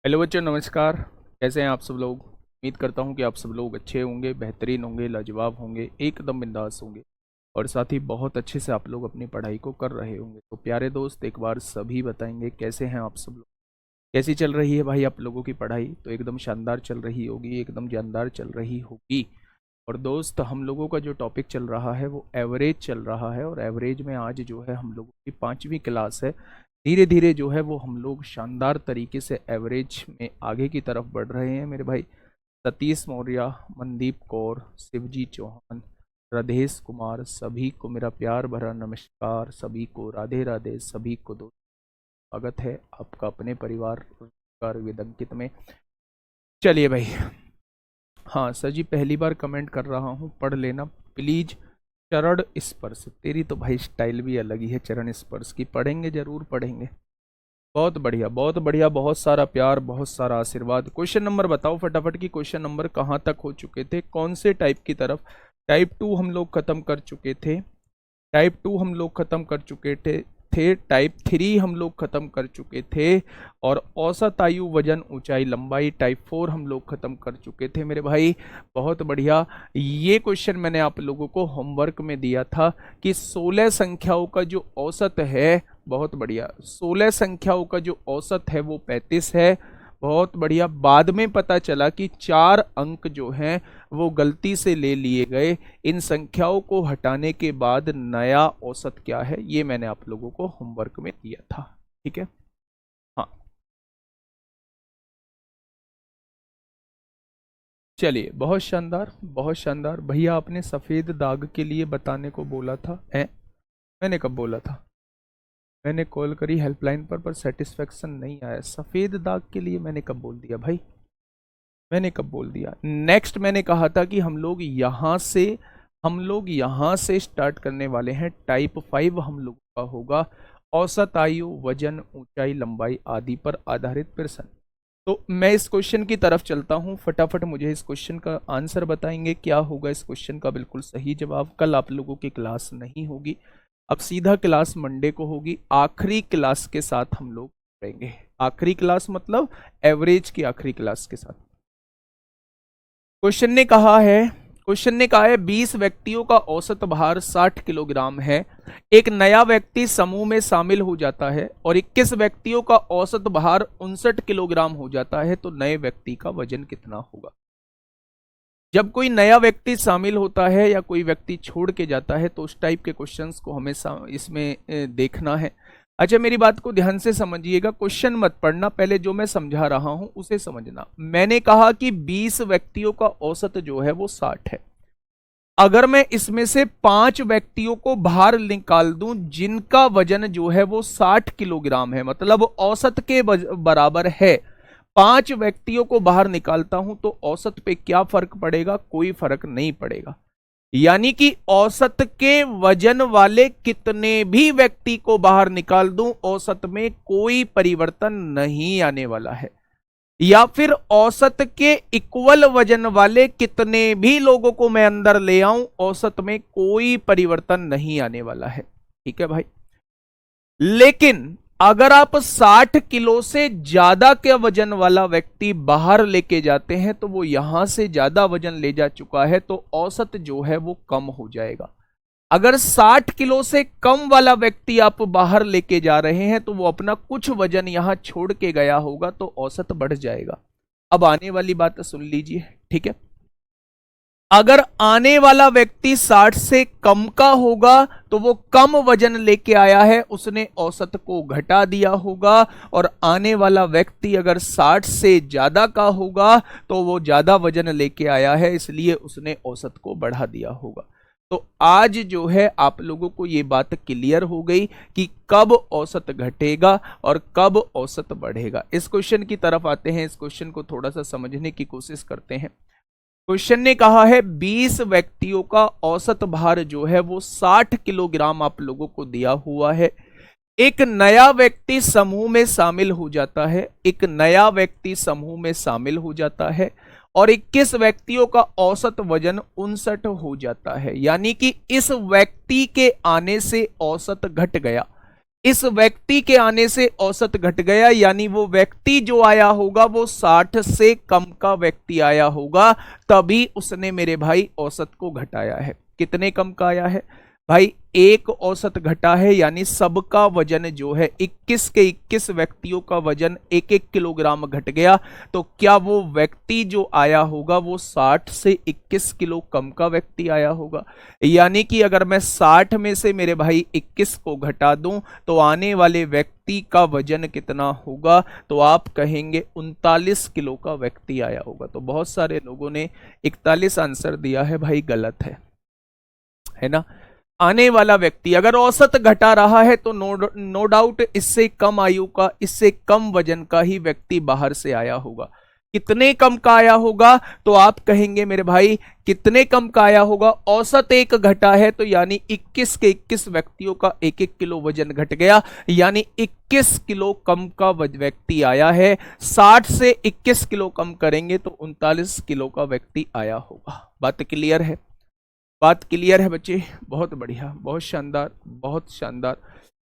Hello बच्चों, नमस्कार। कैसे हैं आप सब लोग? उम्मीद करता हूं कि आप सब लोग अच्छे होंगे, बेहतरीन होंगे, लाजवाब होंगे, एकदम बिंदास होंगे और साथ ही बहुत अच्छे से आप लोग अपनी पढ़ाई को कर रहे होंगे। तो प्यारे दोस्त, एक बार सभी बताएंगे कैसे हैं आप सब लोग, कैसी चल रही है भाई आप लोगों की पढ़ाई? तो एकदम शानदार चल रही होगी, एकदम जानदार चल रही होगी। और दोस्त, हम लोगों का जो टॉपिक चल रहा है वो एवरेज चल रहा है और एवरेज में आज जो है हम लोगों की 5वीं क्लास है। धीरे धीरे जो है वो हम लोग शानदार तरीके से एवरेज में आगे की तरफ बढ़ रहे हैं मेरे भाई। सतीश मौर्य, मनदीप कौर, शिवजी चौहान, राधेश कुमार, सभी को मेरा प्यार भरा नमस्कार। सभी को राधे राधे। सभी को दोस्त स्वागत है आपका अपने परिवार विदंकित में। चलिए भाई। हाँ सर जी, पहली बार कमेंट कर रहा हूँ, पढ़ लेना प्लीज। चरण स्पर्श, तेरी तो भाई स्टाइल भी अलग ही है चरण स्पर्श की। पढ़ेंगे, जरूर पढ़ेंगे। बहुत बढ़िया, बहुत बढ़िया, बहुत सारा प्यार, बहुत सारा आशीर्वाद। क्वेश्चन नंबर बताओ फटाफट की, क्वेश्चन नंबर कहाँ तक हो चुके थे, कौन से टाइप की तरफ? टाइप 2 हम लोग खत्म कर चुके थे। टाइप 2 हम लोग खत्म कर चुके थे। टाइप 3 हम लोग खत्म कर चुके थे। और औसत आयु, वजन, ऊंचाई, लंबाई, टाइप 4 हम लोग खत्म कर चुके थे मेरे भाई। बहुत बढ़िया। ये क्वेश्चन मैंने आप लोगों को होमवर्क में दिया था कि 16 संख्याओं का जो औसत है, बहुत बढ़िया, 16 संख्याओं का जो औसत है वो 35 है। बहुत बढ़िया। बाद में पता चला कि 4 अंक जो हैं वो गलती से ले लिए गए। इन संख्याओं को हटाने के बाद नया औसत क्या है, ये मैंने आप लोगों को होमवर्क में दिया था। ठीक है। हाँ चलिए, बहुत शानदार, बहुत शानदार। भैया आपने सफेद दाग के लिए बताने को बोला था। मैंने कब बोला था? मैंने कॉल करी हेल्पलाइन पर सेटिस्फेक्शन नहीं आया। सफेद दाग के लिए मैंने कब बोल दिया भाई? मैंने कब बोल दिया? नेक्स्ट मैंने कहा था कि हम लोग यहां से स्टार्ट करने वाले हैं। टाइप 5 हम लोगों का होगा औसत आयु, वजन, ऊंचाई, लंबाई आदि पर आधारित प्रश्न। तो मैं इस क्वेश्चन की तरफ चलता हूं। फटाफट मुझे इस क्वेश्चन का आंसर बताएंगे, क्या होगा इस क्वेश्चन का बिल्कुल सही जवाब। कल आप लोगों की क्लास नहीं होगी, अब सीधा क्लास मंडे को होगी। आखिरी क्लास के साथ हम लोग पढ़ेंगे। आखिरी क्लास मतलब एवरेज की आखिरी क्लास के साथ। क्वेश्चन ने कहा है 20 व्यक्तियों का औसत भार 60 किलोग्राम है। एक नया व्यक्ति समूह में शामिल हो जाता है और 21 व्यक्तियों का औसत भार 59 किलोग्राम हो जाता है, तो नए व्यक्ति का वजन कितना होगा? जब कोई नया व्यक्ति शामिल होता है या कोई व्यक्ति छोड़ के जाता है तो उस टाइप के क्वेश्चंस को हमेशा इसमें देखना है। अच्छा, मेरी बात को ध्यान से समझिएगा, क्वेश्चन मत पढ़ना, पहले जो मैं समझा रहा हूं उसे समझना। मैंने कहा कि 20 व्यक्तियों का औसत जो है वो 60 है। अगर मैं इसमें से 5 व्यक्तियों को बाहर निकाल दूं जिनका वजन जो है वो 60 किलोग्राम है, मतलब औसत के बराबर है, 5 व्यक्तियों को बाहर निकालता हूं तो औसत पे क्या फर्क पड़ेगा? कोई फर्क नहीं पड़ेगा। यानी कि औसत के वजन वाले कितने भी व्यक्ति को बाहर निकाल दूं, औसत में कोई परिवर्तन नहीं आने वाला है। या फिर औसत के इक्वल वजन वाले कितने भी लोगों को मैं अंदर ले आऊं, औसत में कोई परिवर्तन नहीं आने वाला है। ठीक है भाई। लेकिन अगर आप 60 किलो से ज्यादा के वजन वाला व्यक्ति बाहर लेके जाते हैं तो वो यहां से ज्यादा वजन ले जा चुका है, तो औसत जो है वो कम हो जाएगा। अगर 60 किलो से कम वाला व्यक्ति आप बाहर लेके जा रहे हैं तो वो अपना कुछ वजन यहां छोड़ के गया होगा, तो औसत बढ़ जाएगा। अब आने वाली बात सुन लीजिए, ठीक है। अगर आने वाला व्यक्ति 60 से कम का होगा तो वो कम वजन लेके आया है, उसने औसत को घटा दिया होगा। और आने वाला व्यक्ति अगर 60 से ज्यादा का होगा तो वो ज्यादा वजन लेके आया है, इसलिए उसने औसत को बढ़ा दिया होगा। तो आज जो है आप लोगों को ये बात क्लियर हो गई कि कब औसत घटेगा और कब औसत बढ़ेगा। इस क्वेश्चन की तरफ आते हैं, इस क्वेश्चन को थोड़ा सा समझने की कोशिश करते हैं। क्वेश्चन ने कहा है 20 व्यक्तियों का औसत भार जो है वो 60 किलोग्राम आप लोगों को दिया हुआ है। एक नया व्यक्ति समूह में शामिल हो जाता है, एक नया व्यक्ति समूह में शामिल हो जाता है और 21 व्यक्तियों का औसत वजन 59 हो जाता है। यानी कि इस व्यक्ति के आने से औसत घट गया। इस व्यक्ति के आने से औसत घट गया, यानी वो व्यक्ति जो आया होगा वो 60 से कम का व्यक्ति आया होगा, तभी उसने मेरे भाई औसत को घटाया है। कितने कम का आया है भाई? एक औसत घटा है, यानी सबका वजन जो है 21 के 21 व्यक्तियों का वजन 1-1 किलोग्राम घट गया। तो क्या वो व्यक्ति जो आया होगा वो 60 से 21 किलो कम का व्यक्ति आया होगा? यानी कि अगर मैं 60 में से मेरे भाई 21 को घटा दूं तो आने वाले व्यक्ति का वजन कितना होगा? तो आप कहेंगे 39 किलो का व्यक्ति आया होगा। तो बहुत सारे लोगों ने 41 आंसर दिया है भाई, गलत है ना। आने वाला व्यक्ति अगर औसत घटा रहा है तो नो डाउट इससे कम आयु का, इससे कम वजन का ही व्यक्ति बाहर से आया होगा। कितने कम का आया होगा? तो आप कहेंगे मेरे भाई कितने कम का आया होगा? औसत एक घटा है तो यानी 21 के 21 व्यक्तियों का 1-1 किलो वजन घट गया, यानी 21 किलो कम का व्यक्ति आया है। 60 से 21 किलो कम करेंगे तो 39 किलो का व्यक्ति आया होगा। बात क्लियर है? बात क्लियर है बच्चे? बहुत बढ़िया, बहुत शानदार, बहुत शानदार।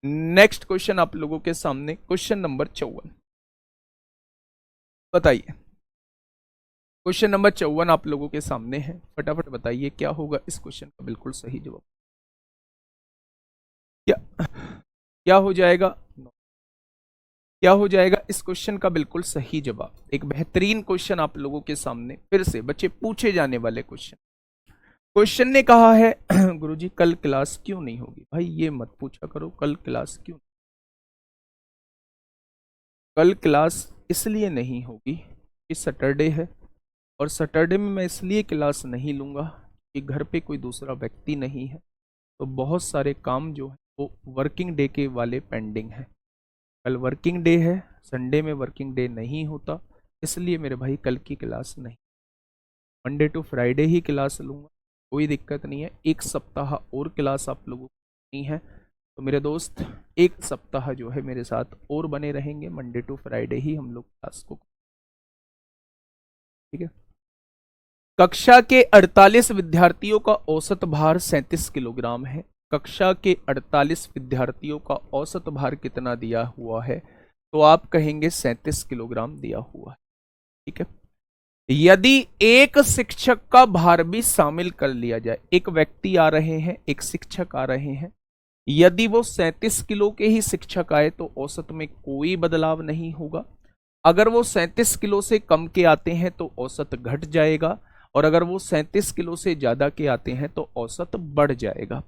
नेक्स्ट क्वेश्चन आप लोगों के सामने, क्वेश्चन नंबर 54। बताइए, क्वेश्चन नंबर 54 आप लोगों के सामने है। फटाफट बताइए क्या होगा इस क्वेश्चन का बिल्कुल सही जवाब। क्या हो जाएगा? क्या हो जाएगा इस क्वेश्चन का बिल्कुल सही जवाब? एक बेहतरीन क्वेश्चन आप लोगों के सामने फिर से बच्चे पूछे जाने वाले क्वेश्चन। क्वेश्चन ने कहा है गुरुजी कल क्लास क्यों नहीं होगी? भाई ये मत पूछा करो कल क्लास क्यों। कल क्लास इसलिए नहीं होगी कि सैटरडे है, और सैटरडे में मैं इसलिए क्लास नहीं लूंगा कि घर पे कोई दूसरा व्यक्ति नहीं है, तो बहुत सारे काम जो है वो वर्किंग डे के वाले पेंडिंग है। कल वर्किंग डे है, संडे में वर्किंग डे नहीं होता, इसलिए मेरे भाई कल की क्लास नहीं। मंडे टू फ्राइडे ही क्लास लूंगा, कोई दिक्कत नहीं है। एक सप्ताह और क्लास आप लोगों को नहीं है, तो मेरे दोस्त एक सप्ताह जो है मेरे साथ और बने रहेंगे। मंडे टू फ्राइडे ही हम लोग क्लास को, ठीक है। कक्षा के 48 विद्यार्थियों का औसत भार 37 किलोग्राम है। कक्षा के 48 विद्यार्थियों का औसत भार कितना दिया हुआ है? तो आप कहेंगे 37 किलोग्राम दिया हुआ है, ठीक है। यदि एक शिक्षक का भार भी शामिल कर लिया जाए, एक व्यक्ति आ रहे हैं, एक शिक्षक आ रहे हैं, यदि वो 37 किलो के ही शिक्षक आए तो औसत में कोई बदलाव नहीं होगा। अगर वो 37 किलो से कम के आते हैं तो औसत घट जाएगा, और अगर वो 37 किलो से ज्यादा के आते हैं तो औसत बढ़ जाएगा।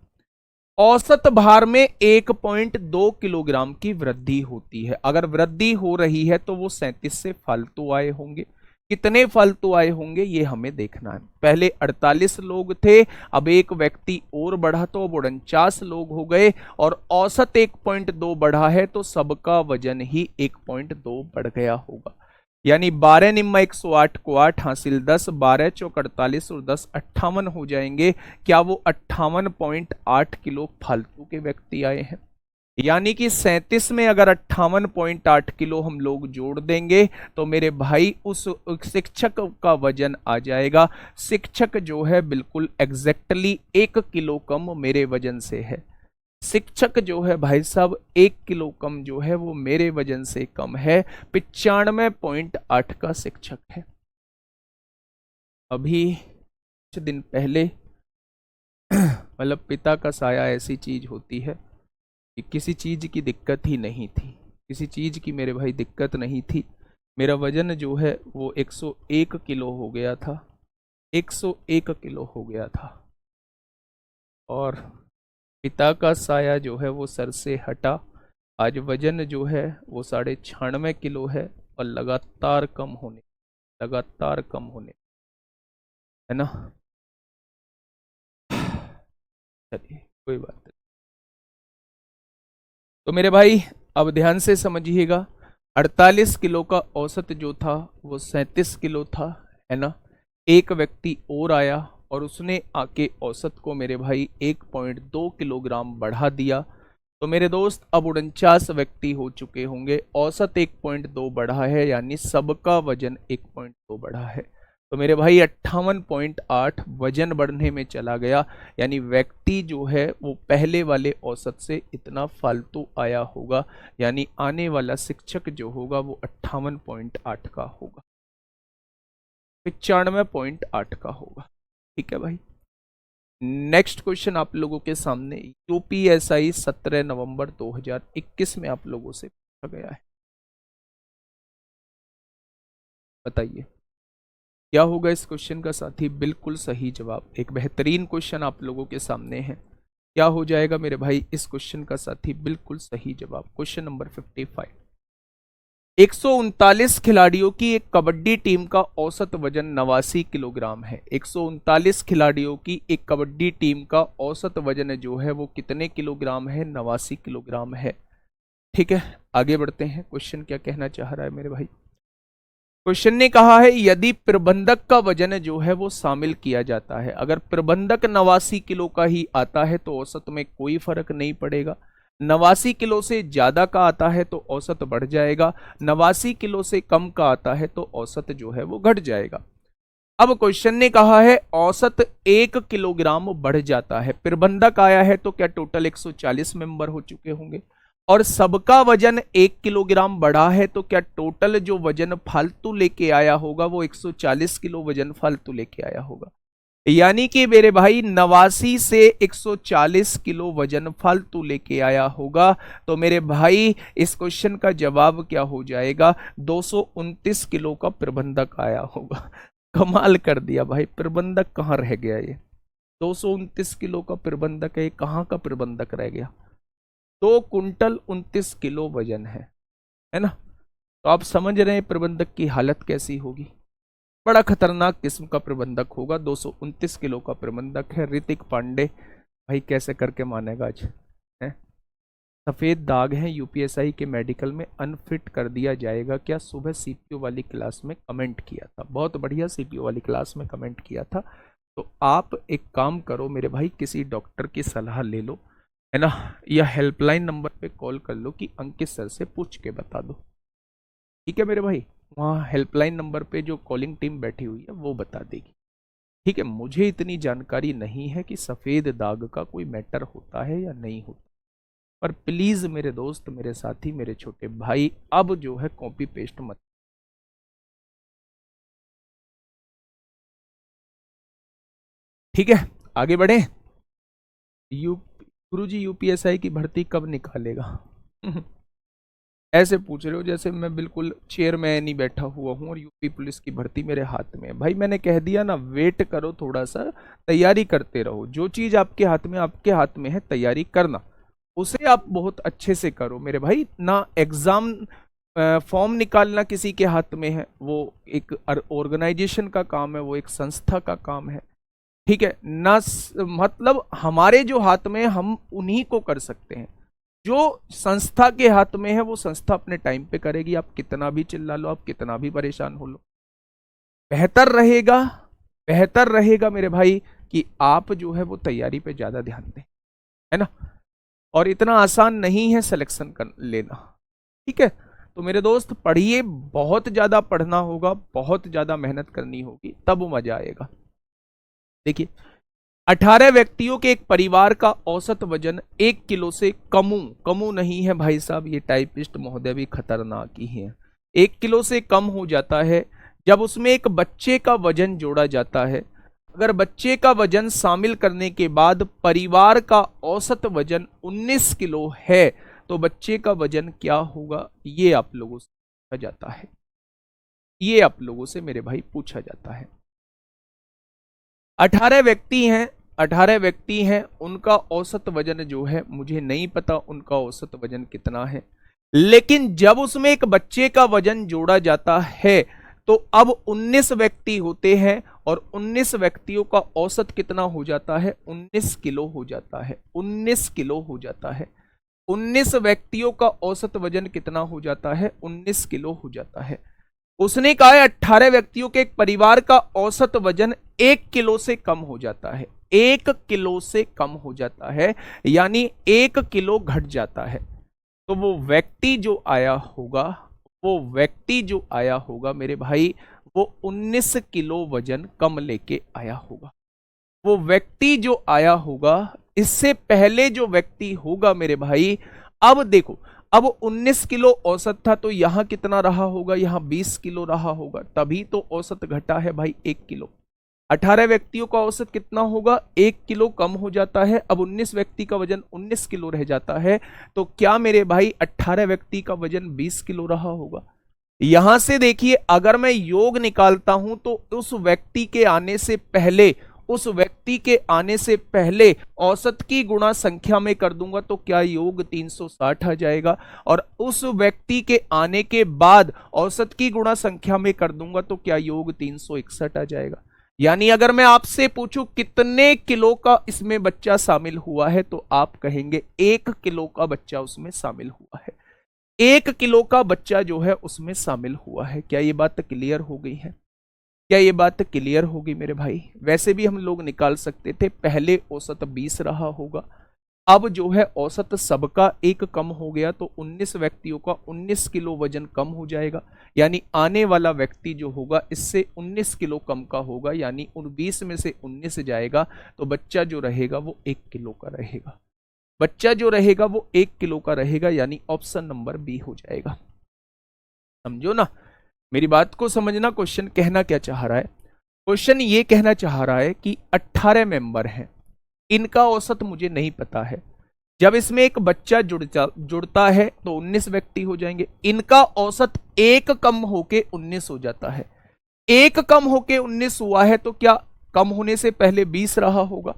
औसत भार में 1.2 किलोग्राम की वृद्धि होती है। अगर वृद्धि हो रही है तो वो 37 से फालतू आए होंगे। कितने फालतू आए होंगे ये हमें देखना है। पहले 48 लोग थे, अब एक व्यक्ति और बढ़ा तो अब 49 लोग हो गए, और औसत 1.2 बढ़ा है तो सबका वजन ही 1.2 बढ़ गया होगा। यानी 12 निम्मा 108 को 8 हासिल 10, 12 चौक 48 और 10 58 हो जाएंगे। क्या वो 58.8 किलो फालतू के व्यक्ति आए हैं? यानी कि 37 में अगर 58.8 किलो हम लोग जोड़ देंगे तो मेरे भाई उस शिक्षक का वजन आ जाएगा। शिक्षक जो है बिल्कुल एग्जैक्टली 1 किलो कम मेरे वजन से है। शिक्षक जो है भाई साहब 1 किलो कम जो है वो मेरे वजन से कम है। 95.8 का शिक्षक है। अभी कुछ दिन पहले मतलब पिता का साया ऐसी चीज होती है कि किसी चीज की दिक्कत ही नहीं थी, किसी चीज की मेरे भाई दिक्कत नहीं थी। मेरा वजन जो है वो 101 किलो हो गया था, 101 किलो हो गया था, और पिता का साया जो है वो सर से हटा। आज वजन जो है वो 96 किलो है, और लगातार कम होने, लगातार कम होने, है ना। चलिए कोई बात नहीं। तो मेरे भाई अब ध्यान से समझिएगा, 48 किलो का औसत जो था वो 37 किलो था, है ना। एक व्यक्ति और आया और उसने आके औसत को मेरे भाई 1.2 किलोग्राम बढ़ा दिया। तो मेरे दोस्त अब 49 व्यक्ति हो चुके होंगे, औसत 1.2 बढ़ा है, यानी सबका वजन 1.2 बढ़ा है। तो मेरे भाई 58.8 वजन बढ़ने में चला गया, यानी व्यक्ति जो है वो पहले वाले औसत से इतना फालतू आया होगा, यानी आने वाला शिक्षक जो होगा वो 58.8 का होगा, 95.8 का होगा। ठीक है भाई। नेक्स्ट क्वेश्चन आप लोगों के सामने यूपीएसआई 17 नवंबर 2021 में आप लोगों से पूछा गया है। बताइए क्या होगा इस क्वेश्चन का साथी? बिल्कुल सही जवाब। एक बेहतरीन क्वेश्चन आप लोगों के सामने है। क्या हो जाएगा मेरे भाई इस क्वेश्चन का साथी? बिल्कुल सही जवाब। Question number 55। 139 खिलाड़ियों की एक कबड्डी टीम का औसत वजन 89 किलोग्राम है। 139 खिलाड़ियों की एक कबड्डी टीम का औसत वजन जो है वो कितने किलोग्राम है? 89 किलोग्राम है। ठीक है, आगे बढ़ते हैं। क्वेश्चन क्या कहना चाह रहा है मेरे भाई? क्वेश्चन ने कहा है यदि प्रबंधक का वजन जो है वो शामिल किया जाता है, अगर प्रबंधक 89 किलो का ही आता है तो औसत में कोई फर्क नहीं पड़ेगा। 89 किलो से ज्यादा का आता है तो औसत बढ़ जाएगा, 89 किलो से कम का आता है तो औसत जो है वो घट जाएगा। अब क्वेश्चन ने कहा है औसत 1 किलोग्राम बढ़ जाता है, प्रबंधक आया है तो क्या टोटल 140 मेंबर हो चुके होंगे, और सबका वजन 1 किलोग्राम बढ़ा है तो क्या टोटल जो वजन फालतू लेके आया होगा वो 140 किलो वजन फालतू लेके आया होगा। यानी कि मेरे भाई 89 से 140 किलो वजन फालतू लेके आया होगा। तो मेरे भाई इस क्वेश्चन का जवाब क्या हो जाएगा? 229 किलो का प्रबंधक आया होगा। कमाल कर दिया भाई, प्रबंधक कहाँ रह गया? ये 229 किलो का प्रबंधक है, कहाँ का प्रबंधक रह गया? 2 कुंटल 29 किलो वजन है ना? तो आप समझ रहे हैं प्रबंधक की हालत कैसी होगी। बड़ा खतरनाक किस्म का प्रबंधक होगा। 229 किलो का प्रबंधक है। ऋतिक पांडे भाई कैसे करके मानेगा आज है? सफेद दाग है यूपीएसआई के मेडिकल में, अनफिट कर दिया जाएगा क्या? सुबह सीपीओ वाली क्लास में कमेंट किया था, बहुत बढ़िया सीपीओ वाली क्लास में कमेंट किया था। तो आप एक काम करो मेरे भाई, किसी डॉक्टर की सलाह ले लो, है ना, या हेल्पलाइन नंबर पे कॉल कर लो कि अंकित सर से पूछ के बता दो। ठीक है मेरे भाई, वहाँ हेल्पलाइन नंबर पे जो कॉलिंग टीम बैठी हुई है वो बता देगी। ठीक है, मुझे इतनी जानकारी नहीं है कि सफ़ेद दाग का कोई मैटर होता है या नहीं होता, पर प्लीज़ मेरे दोस्त, मेरे साथी, मेरे छोटे भाई, अब जो है कॉपी पेस्ट मत। ठीक है, आगे बढ़े। गुरुजी यूपीएसआई की भर्ती कब निकालेगा? ऐसे पूछ रहे हो जैसे मैं बिल्कुल चेयरमैन ही बैठा हुआ हूँ और यूपी पुलिस की भर्ती मेरे हाथ में है। भाई मैंने कह दिया ना, वेट करो थोड़ा सा, तैयारी करते रहो। जो चीज़ आपके हाथ में है तैयारी करना, उसे आप बहुत अच्छे से करो मेरे भाई। ना एग्जाम फॉर्म निकालना किसी के हाथ में है, वो एक ऑर्गेनाइजेशन का काम है, वो एक संस्था का काम है। ठीक है ना, मतलब हमारे जो हाथ में है हम उन्हीं को कर सकते हैं। जो संस्था के हाथ में है वो संस्था अपने टाइम पे करेगी। आप कितना भी चिल्ला लो, आप कितना भी परेशान हो लो, बेहतर रहेगा, बेहतर रहेगा मेरे भाई कि आप जो है वो तैयारी पे ज्यादा ध्यान दें, है ना। और इतना आसान नहीं है सिलेक्शन कर लेना। ठीक है, तो मेरे दोस्त पढ़िए, बहुत ज्यादा पढ़ना होगा, बहुत ज्यादा मेहनत करनी होगी, तब मजा आएगा। देखिए 18 व्यक्तियों के एक परिवार का औसत वजन 1 किलो से कमू नहीं है भाई साहब, ये टाइपिस्ट महोदय भी खतरनाक ही है। 1 किलो से कम हो जाता है जब उसमें एक बच्चे का वजन जोड़ा जाता है। अगर बच्चे का वजन शामिल करने के बाद परिवार का औसत वजन 19 किलो है तो बच्चे का वजन क्या होगा? ये आप लोगों से पूछा जाता है, ये आप लोगों से मेरे भाई पूछा जाता है। 18 व्यक्ति हैं, 18 व्यक्ति हैं, उनका औसत वजन जो है मुझे नहीं पता उनका औसत वजन कितना है, लेकिन जब उसमें एक बच्चे का वजन जोड़ा जाता है तो अब 19 व्यक्ति होते हैं और 19 व्यक्तियों का औसत कितना हो जाता है? 19 किलो हो जाता है, 19 किलो हो जाता है। 19 व्यक्तियों का औसत वजन कितना हो जाता है? 19 किलो हो जाता है। उसने कहा है 18 व्यक्तियों के एक परिवार का औसत वजन 1 किलो से कम हो जाता है, 1 किलो से कम हो जाता है, यानी 1 किलो घट जाता है। तो वो व्यक्ति जो आया होगा, वो व्यक्ति जो आया होगा मेरे भाई, वो 19 किलो वजन कम लेके आया होगा। वो व्यक्ति जो आया होगा, इससे पहले जो व्यक्ति होगा मेरे भाई, अब देखो, अब 19 किलो औसत था तो यहां कितना रहा होगा, यहां 20 किलो रहा होगा, तभी तो औसत घटा है भाई 1 किलो। 18 व्यक्तियों का औसत कितना होगा, 1 किलो कम हो जाता है। अब 19 व्यक्ति का वजन 19 किलो रह जाता है, तो क्या मेरे भाई 18 व्यक्ति का वजन 20 किलो रहा होगा। यहां से देखिए, अगर मैं योग निकालता हूं तो उस व्यक्ति के आने से पहले, उस व्यक्ति के आने से पहले औसत की गुणा संख्या में कर दूंगा तो क्या योग 360 आ जाएगा, और उस व्यक्ति के आने के बाद औसत की गुणा संख्या में कर दूंगा तो क्या योग 361 आ जाएगा। यानी अगर मैं आपसे पूछूं कितने किलो का इसमें बच्चा शामिल हुआ है, तो आप कहेंगे 1 किलो का बच्चा उसमें शामिल हुआ है। 1 किलो का बच्चा जो है उसमें शामिल हुआ है। क्या ये बात क्लियर हो गई है? क्या ये बात क्लियर होगी मेरे भाई? वैसे भी हम लोग निकाल सकते थे, पहले औसत 20 रहा होगा, अब जो है औसत सबका 1 कम हो गया तो 19 व्यक्तियों का 19 किलो वजन कम हो जाएगा। यानी आने वाला व्यक्ति जो होगा इससे 19 किलो कम का होगा, यानी 20 में से 19 जाएगा तो बच्चा जो रहेगा वो 1 किलो का रहेगा। बच्चा जो रहेगा वो 1 किलो का रहेगा, यानी ऑप्शन नंबर बी हो जाएगा। समझो ना मेरी बात को, समझना क्वेश्चन कहना क्या चाह रहा है। क्वेश्चन ये कहना चाह रहा है कि 18 मेंबर हैं, इनका औसत मुझे नहीं पता है। जब इसमें एक बच्चा जुड़ता है तो 19 व्यक्ति हो जाएंगे, इनका औसत 1 कम होके 19 हो जाता है। 1 कम होके 19 हुआ है तो क्या कम होने से पहले 20 रहा होगा,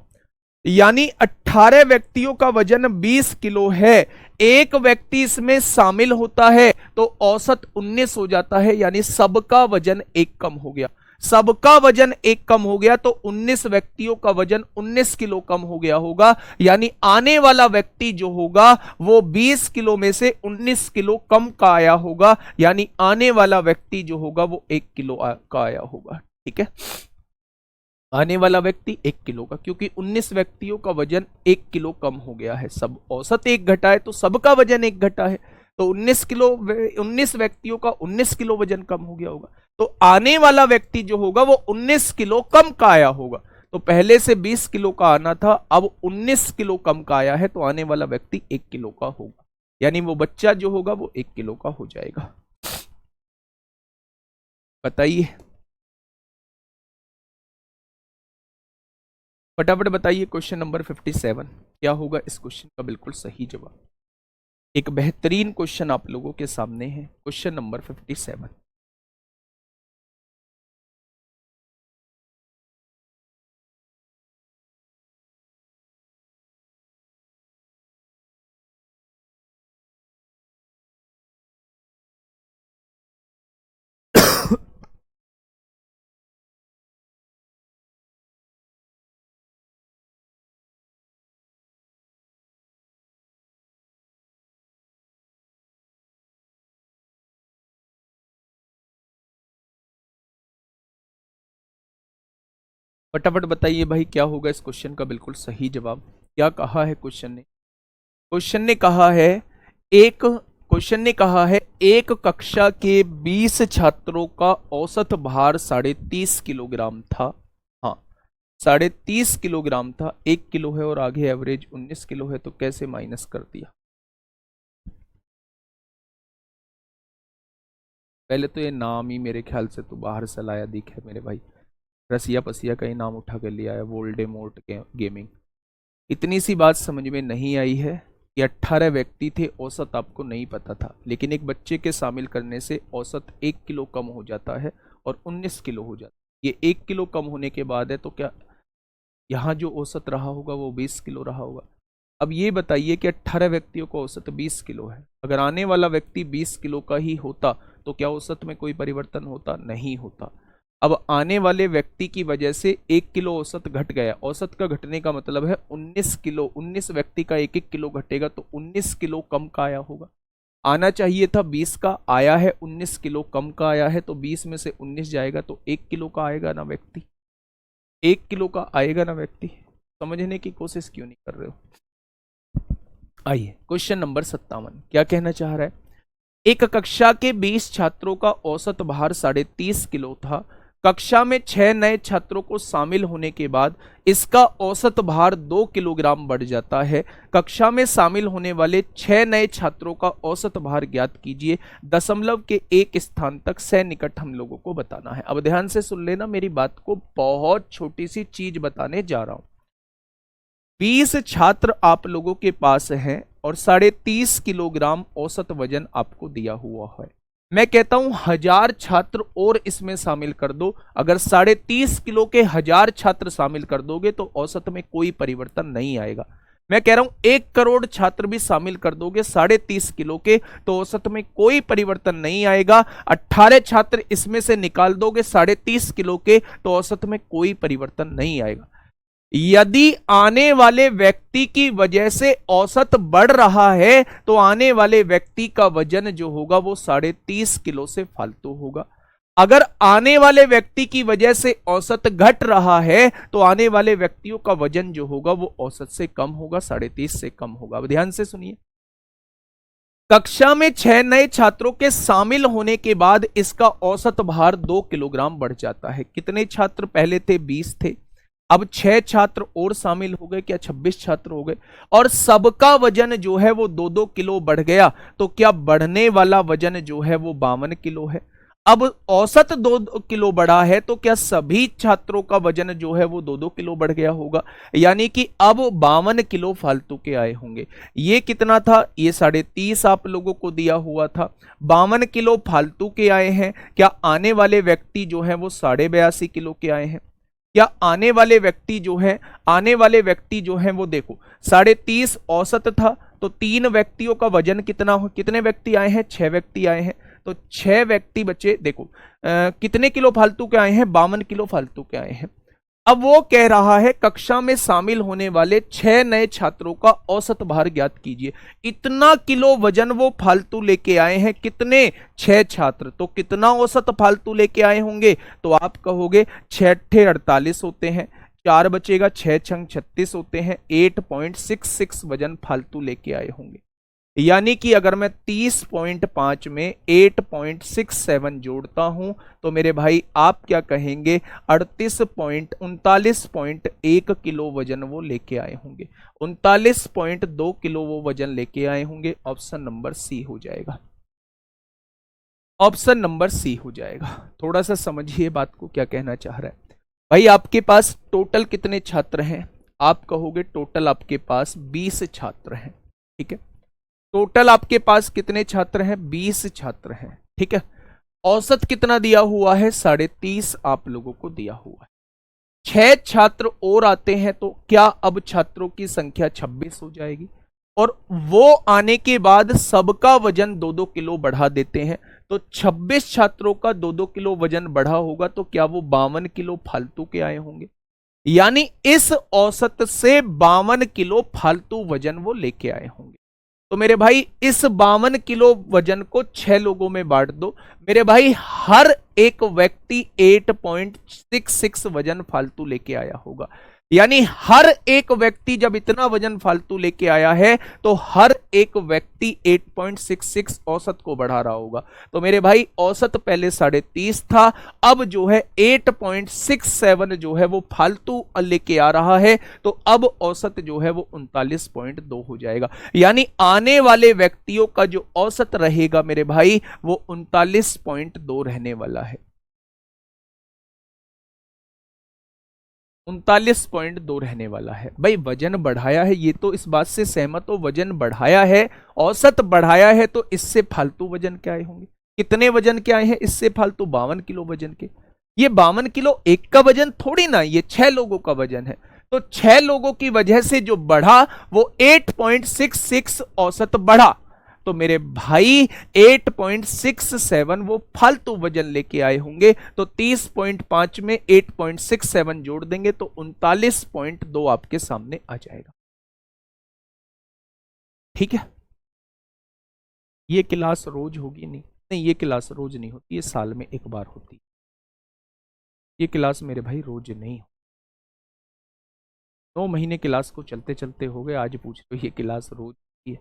यानी 18 व्यक्तियों का वजन 20 किलो है। एक व्यक्ति इसमें शामिल होता है तो औसत 19 हो जाता है, यानी सबका वजन 1 कम हो गया। सबका वजन 1 कम हो गया तो 19 व्यक्तियों का वजन 19 किलो कम हो गया होगा, यानी आने वाला व्यक्ति जो होगा वो 20 किलो में से 19 किलो कम का आया होगा, यानी आने वाला व्यक्ति जो होगा वो 1 किलो का आया होगा। ठीक है, आने वाला व्यक्ति 1 किलो का, क्योंकि 19 व्यक्तियों का वजन 1 किलो कम हो गया है। सब औसत 1 घटा है तो सबका वजन 1 घटा है, तो 19 व्यक्तियों का 19 किलो वजन कम हो गया होगा। तो आने वाला व्यक्ति जो होगा वो 19 किलो कम का आया होगा। तो पहले से 20 किलो का आना था, अब 19 किलो कम का आया है तो आने वाला व्यक्ति 1 किलो का होगा, यानी वो बच्चा जो होगा वो 1 किलो का हो जाएगा। बताइए, फटाफट बताइए क्वेश्चन नंबर 57 क्या होगा इस क्वेश्चन का बिल्कुल सही जवाब। एक बेहतरीन क्वेश्चन आप लोगों के सामने है, क्वेश्चन नंबर 57। फटाफट बताइए भाई क्या होगा इस क्वेश्चन का बिल्कुल सही जवाब। क्या कहा है क्वेश्चन ने? क्वेश्चन ने कहा है एक कक्षा के 20 छात्रों का औसत भार 30.5 किलोग्राम था। हाँ, 30.5 किलोग्राम था, 1 किलो है और आगे एवरेज 19 किलो है, तो कैसे माइनस कर दिया? पहले तो ये नाम ही मेरे ख्याल से तो बाहर से लाया दिख है मेरे भाई, रसिया पसिया का ही नाम उठा कर लिया है, वोल्डेमॉर्ट गेमिंग। इतनी सी बात समझ में नहीं आई है कि 18 व्यक्ति थे, औसत आपको नहीं पता था, लेकिन एक बच्चे के शामिल करने से औसत 1 किलो कम हो जाता है और 19 किलो हो जाता है। ये 1 किलो कम होने के बाद है, तो क्या यहाँ जो औसत रहा होगा वो 20 किलो रहा होगा। अब ये बताइए कि 18 व्यक्तियों का औसत 20 किलो है, अगर आने वाला व्यक्ति 20 किलो का ही होता तो क्या औसत में कोई परिवर्तन होता? नहीं होता। अब आने वाले व्यक्ति की वजह से 1 किलो औसत घट गया। औसत का घटने का मतलब है 19 किलो, 19 व्यक्ति का 1-1 किलो घटेगा तो 19 किलो कम का आया होगा। आना चाहिए था 20 का, आया है 19 किलो कम का आया है, तो 20 में से 19 जाएगा तो 1 किलो का आएगा ना व्यक्ति, 1 किलो का आएगा ना व्यक्ति। समझने की कोशिश क्यों नहीं कर रहे हो? आइए क्वेश्चन नंबर 57 क्या कहना चाह रहा है। एक कक्षा के 20 छात्रों का औसत भार 30.5 किलो था। कक्षा में 6 नए छात्रों को शामिल होने के बाद इसका औसत भार 2 किलोग्राम बढ़ जाता है। कक्षा में शामिल होने वाले 6 नए छात्रों का औसत भार ज्ञात कीजिए। दशमलव के एक स्थान तक सन्निकट हम लोगों को बताना है। अब ध्यान से सुन लेना मेरी बात को, बहुत छोटी सी चीज बताने जा रहा हूं। 20 छात्र आप लोगों के पास हैं और 30.5 किलोग्राम औसत वजन आपको दिया हुआ है। मैं कहता हूं 1000 छात्र और इसमें शामिल कर दो। अगर 30.5 किलो के 1000 छात्र शामिल कर दोगे तो औसत में कोई परिवर्तन नहीं आएगा। मैं कह रहा हूं 1 करोड़ छात्र भी शामिल कर दोगे 30.5 किलो के तो औसत में कोई परिवर्तन नहीं आएगा। 18 छात्र इसमें से निकाल दोगे 30.5 किलो के तो औसत में कोई परिवर्तन नहीं आएगा। यदि आने वाले व्यक्ति की वजह से औसत बढ़ रहा है तो आने वाले व्यक्ति का वजन जो होगा वो 30.5 किलो से फालतू होगा। अगर आने वाले व्यक्ति की वजह से औसत घट रहा है तो आने वाले व्यक्तियों का वजन जो होगा वो औसत से कम होगा, 30.5 से कम होगा। अब ध्यान से सुनिए, कक्षा में 6 नए छात्रों के शामिल होने के बाद इसका औसत भार 2 किलोग्राम बढ़ जाता है। कितने छात्र पहले थे? 20 थे। अब 6 छात्र और शामिल हो गए, क्या 26 छात्र हो गए और सबका वजन जो है वो 2-2 किलो बढ़ गया। तो क्या बढ़ने वाला वजन जो है वो 52 किलो है। अब औसत 2 किलो बढ़ा है तो क्या सभी छात्रों का वजन जो है वो 2-2 किलो बढ़ गया होगा, यानी कि अब 52 किलो फालतू के आए होंगे। ये कितना था? ये 30.5 आप लोगों को दिया हुआ था, 52 किलो फालतू के आए हैं। क्या आने वाले व्यक्ति जो है वो 82.5 किलो के आए हैं? क्या आने वाले व्यक्ति जो है वो देखो 30.5 औसत था तो 3 व्यक्तियों का वजन कितना हो? कितने व्यक्ति आए हैं? 6 व्यक्ति आए हैं। तो 6 व्यक्ति बचे, देखो कितने किलो फालतू के आए हैं? 52 किलो फालतू के आए हैं। अब वो कह रहा है कक्षा में शामिल होने वाले 6 नए छात्रों का औसत भार ज्ञात कीजिए। इतना किलो वजन वो फालतू लेके आए हैं, कितने? 6 छात्र। तो कितना औसत फालतू लेके आए होंगे? तो आप कहोगे 6 अट्ठे 48 होते हैं, 4 बचेगा, 6 छंग 36 होते हैं, 8.66 वजन फालतू लेके आए होंगे। यानी कि अगर मैं 30.5 में 8.67 जोड़ता हूं तो मेरे भाई आप क्या कहेंगे? 39.1 किलो वजन वो लेके आए होंगे, 39.2 किलो वो वजन लेके आए होंगे। ऑप्शन नंबर सी हो जाएगा, ऑप्शन नंबर सी हो जाएगा। थोड़ा सा समझिए बात को, क्या कहना चाह रहा है भाई। आपके पास टोटल कितने छात्र हैं? आप कहोगे टोटल आपके पास 20 छात्र हैं, ठीक है। टोटल आपके पास कितने छात्र हैं? 20 छात्र हैं, ठीक है। औसत कितना दिया हुआ है? 30.5 आप लोगों को दिया हुआ है। 6 छात्र और आते हैं तो क्या अब छात्रों की संख्या 26 हो जाएगी और वो आने के बाद सबका वजन 2-2 किलो बढ़ा देते हैं। तो 26 छात्रों का 2-2 किलो वजन बढ़ा होगा तो क्या वो 52 किलो फालतू के आए होंगे, यानी इस औसत से 52 किलो फालतू वजन वो लेके आए होंगे। तो मेरे भाई इस 52 किलो वजन को 6 लोगों में बांट दो। मेरे भाई हर एक व्यक्ति 8.66 वजन फालतू लेके आया होगा, यानी हर एक व्यक्ति जब इतना वजन फालतू लेके आया है तो हर एक व्यक्ति 8.66 औसत को बढ़ा रहा होगा। तो मेरे भाई औसत पहले 30.5 था, अब जो है 8.67 जो है वो फालतू लेके आ रहा है। तो अब औसत जो है वो 39.2 हो जाएगा, यानी आने वाले व्यक्तियों का जो औसत रहेगा मेरे भाई वो 39.2 रहने वाला है। 39.2 रहने वाला है। भाई वजन बढ़ाया है, ये तो इस बात से सहमत हो, वजन बढ़ाया है, औसत बढ़ाया है, तो इससे फालतू वजन क्या आए होंगे? कितने वजन क्या आए हैं इससे फालतू? 52 किलो वजन के। ये 52 किलो एक का वजन थोड़ी ना, ये 6 लोगों का वजन है। तो 6 लोगों की वजह से जो बढ़ा वो 8.66 औसत बढ़ा। तो मेरे भाई 8.67 वो फालतू वजन लेके आए होंगे। तो 30.5 में 8.67 जोड़ देंगे तो 39.2 आपके सामने आ जाएगा, ठीक है। ये क्लास रोज होगी? नहीं, ये क्लास रोज नहीं होती, ये साल में एक बार होती है। ये क्लास मेरे भाई रोज नहीं हो, 9 महीने क्लास को चलते चलते हो गए, आज पूछ लो ये क्लास रोज है।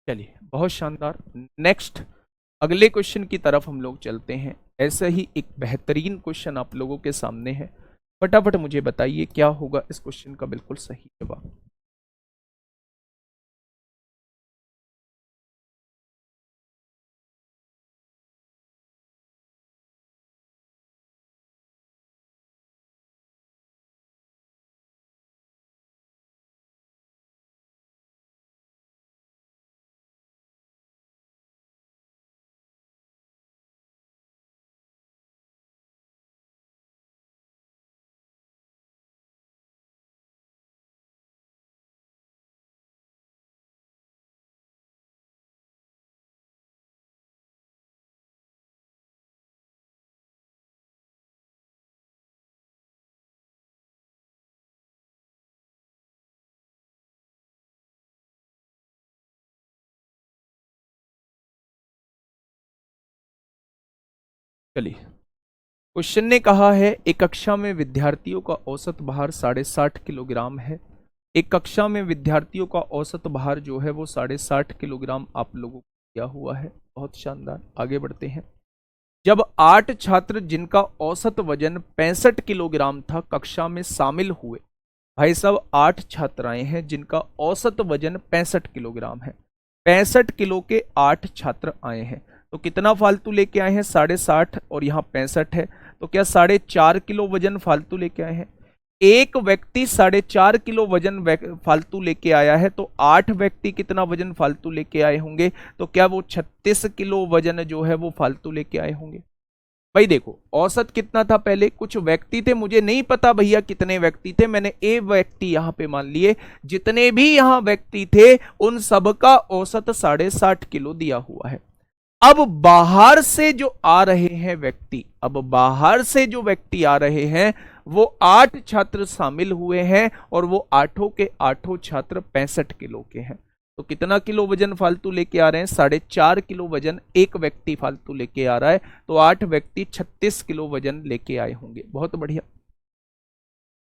चलिए बहुत शानदार। नेक्स्ट अगले क्वेश्चन की तरफ हम लोग चलते हैं। ऐसा ही एक बेहतरीन क्वेश्चन आप लोगों के सामने है। फटाफट मुझे बताइए क्या होगा इस क्वेश्चन का बिल्कुल सही जवाब। चलिए क्वेश्चन ने कहा है एक कक्षा में विद्यार्थियों का औसत भार 60.5 किलोग्राम है। एक कक्षा में विद्यार्थियों का औसत भार जो है वो 60.5 किलोग्राम आप लोगों को दिया हुआ है। बहुत शानदार, आगे बढ़ते हैं। जब 8 छात्र जिनका औसत वजन 65 किलोग्राम था कक्षा में शामिल हुए। भाई साहब 8 छात्राएं हैं जिनका औसत वजन 65 किलोग्राम है। 65 किलो के 8 छात्र आए हैं तो कितना फालतू लेके आए हैं? 60.5 और यहाँ 65 है तो क्या 4.5 किलो वजन फालतू लेके आए हैं? एक व्यक्ति 4.5 किलो वजन फालतू लेके आया है तो 8 व्यक्ति कितना वजन फालतू लेके आए होंगे? तो क्या वो 36 किलो वजन जो है वो फालतू लेके आए होंगे? भाई देखो औसत कितना था, पहले कुछ व्यक्ति थे, मुझे नहीं पता भैया कितने व्यक्ति थे, मैंने ए व्यक्ति यहां पे मान लिए। जितने भी यहां व्यक्ति थे उन सबका औसत 60.5 किलो दिया हुआ है। अब बाहर से जो आ रहे हैं व्यक्ति, अब बाहर से जो व्यक्ति आ रहे हैं वो 8 छात्र शामिल हुए हैं और वो आठों के आठों छात्र 65 किलो के हैं। तो कितना किलो वजन फालतू लेके आ रहे हैं? 4.5 किलो वजन एक व्यक्ति फालतू लेके आ रहा है तो 8 व्यक्ति 36 किलो वजन लेके आए होंगे। बहुत बढ़िया।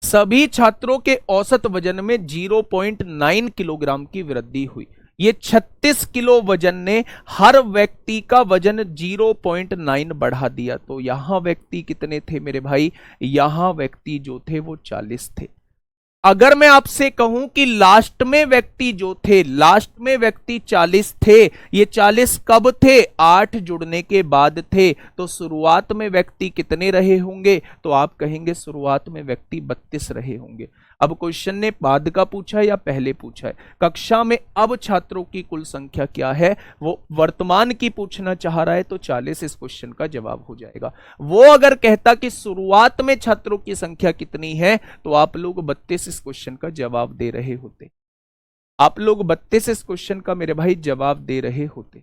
सभी छात्रों के औसत वजन में 0.9 किलोग्राम की वृद्धि हुई। ये 36 किलो वजन ने हर व्यक्ति का वजन 0.9 बढ़ा दिया। तो यहां व्यक्ति कितने थे मेरे भाई? यहां व्यक्ति जो थे वो 40 थे। अगर मैं आपसे कहूं कि लास्ट में व्यक्ति जो थे, लास्ट में व्यक्ति 40 थे, ये 40 कब थे? 8 जुड़ने के बाद थे। तो शुरुआत में व्यक्ति कितने रहे होंगे? तो आप कहेंगे शुरुआत में व्यक्ति 32 रहे होंगे। अब क्वेश्चन ने बाद का पूछा है या पहले पूछा है? कक्षा में अब छात्रों की कुल संख्या क्या है वो वर्तमान की पूछना चाह रहा है तो 40 इस क्वेश्चन का जवाब हो जाएगा। वो अगर कहता कि शुरुआत में छात्रों की संख्या कितनी है तो आप लोग 32 इस क्वेश्चन का जवाब दे रहे होते। आप लोग 32 इस क्वेश्चन का मेरे भाई जवाब दे रहे होते।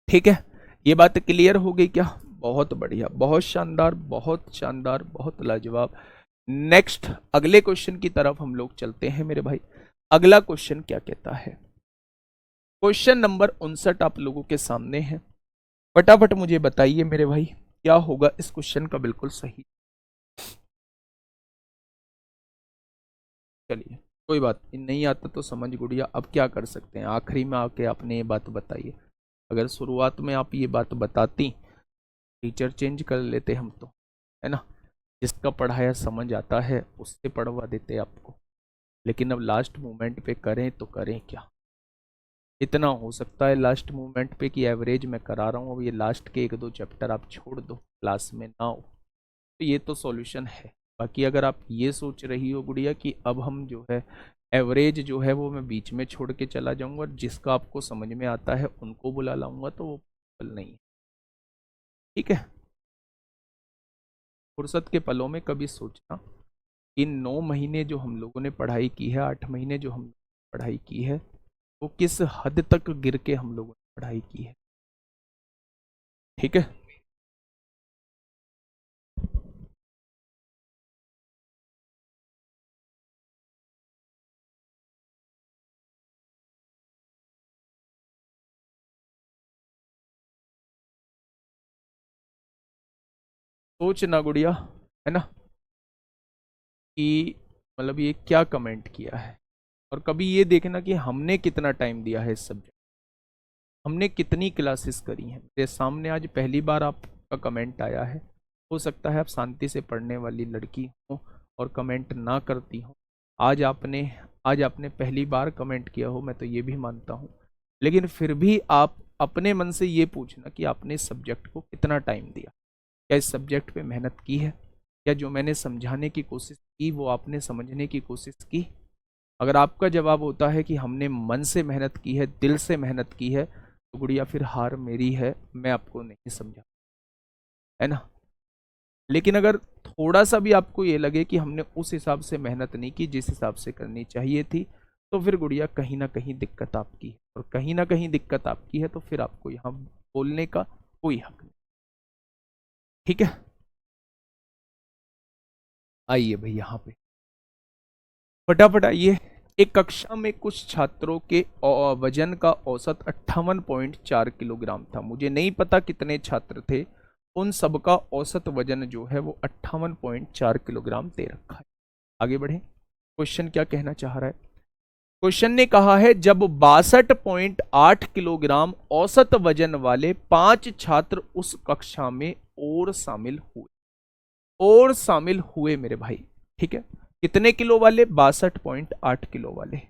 ठीक है, ये बात क्लियर हो गई क्या? बहुत बढ़िया, बहुत शानदार, बहुत शानदार, बहुत लाजवाब। नेक्स्ट अगले क्वेश्चन की तरफ हम लोग चलते हैं मेरे भाई। अगला क्वेश्चन क्या कहता है? क्वेश्चन नंबर 59 आप लोगों के सामने है। फटाफट मुझे बताइए मेरे भाई क्या होगा इस क्वेश्चन का बिल्कुल सही। चलिए कोई बात नहीं आता तो समझ गुड़िया, अब क्या कर सकते हैं, आखिरी में आके आपने ये बात बताई है। अगर शुरुआत में आप ये बात बताती टीचर चेंज कर लेते हम तो, है ना। जिसका पढ़ाया समझ आता है उससे पढ़वा देते आपको। लेकिन अब लास्ट मोमेंट पे करें तो करें क्या? इतना हो सकता है लास्ट मोमेंट पे कि एवरेज मैं करा रहा हूँ, अब ये लास्ट के 1-2 चैप्टर आप छोड़ दो, क्लास में ना हो, तो ये तो सॉल्यूशन है। बाकी अगर आप ये सोच रही हो गुड़िया कि अब हम जो है एवरेज जो है वो मैं बीच में छोड़ के चला जाऊंगा और जिसका आपको समझ में आता है उनको बुला लाऊंगा, तो वो पॉसिबल नहीं है। ठीक है, फुर्सत के पलों में कभी सोचना इन 9 महीने जो हम लोगों ने पढ़ाई की है, 8 महीने जो हम पढ़ाई की है, वो किस हद तक गिर के हम लोगों ने पढ़ाई की है। ठीक है, सोचना गुड़िया, है ना, कि मतलब ये क्या कमेंट किया है। और कभी ये देखना कि हमने कितना टाइम दिया है इस सब्जेक्ट, हमने कितनी क्लासेस करी हैं। मेरे सामने आज पहली बार आपका कमेंट आया है, हो सकता है आप शांति से पढ़ने वाली लड़की हो और कमेंट ना करती हो। आज आपने पहली बार कमेंट किया हो, मैं तो ये भी मानता हूँ, लेकिन फिर भी आप अपने मन से ये पूछना कि आपने इस सब्जेक्ट को कितना टाइम दिया, क्या इस सब्जेक्ट पे मेहनत की है, क्या जो मैंने समझाने की कोशिश की वो आपने समझने की कोशिश की। अगर आपका जवाब होता है कि हमने मन से मेहनत की है, दिल से मेहनत की है, तो गुड़िया फिर हार मेरी है, मैं आपको नहीं समझा, है ना। लेकिन अगर थोड़ा सा भी आपको ये लगे कि हमने उस हिसाब से मेहनत नहीं की जिस हिसाब से करनी चाहिए थी, तो फिर गुड़िया कहीं ना कहीं दिक्कत आपकी है, और कहीं ना कहीं दिक्कत आपकी है तो फिर आपको यहाँ बोलने का कोई हक नहीं। ठीक है, आइए भाई यहाँ पे फटाफट आइए। एक कक्षा में कुछ छात्रों के वजन का औसत 58.4 किलोग्राम था। मुझे नहीं पता कितने छात्र थे, उन सबका औसत वजन जो है वो 58.4 किलोग्राम दे रखा है। आगे बढ़े, क्वेश्चन क्या कहना चाह रहा है। क्वेश्चन ने कहा है जब 62.8 किलोग्राम औसत वजन वाले 5 छात्र उस कक्षा में और शामिल हुए मेरे भाई। ठीक है, कितने किलो वाले, 62.8 किलो वाले।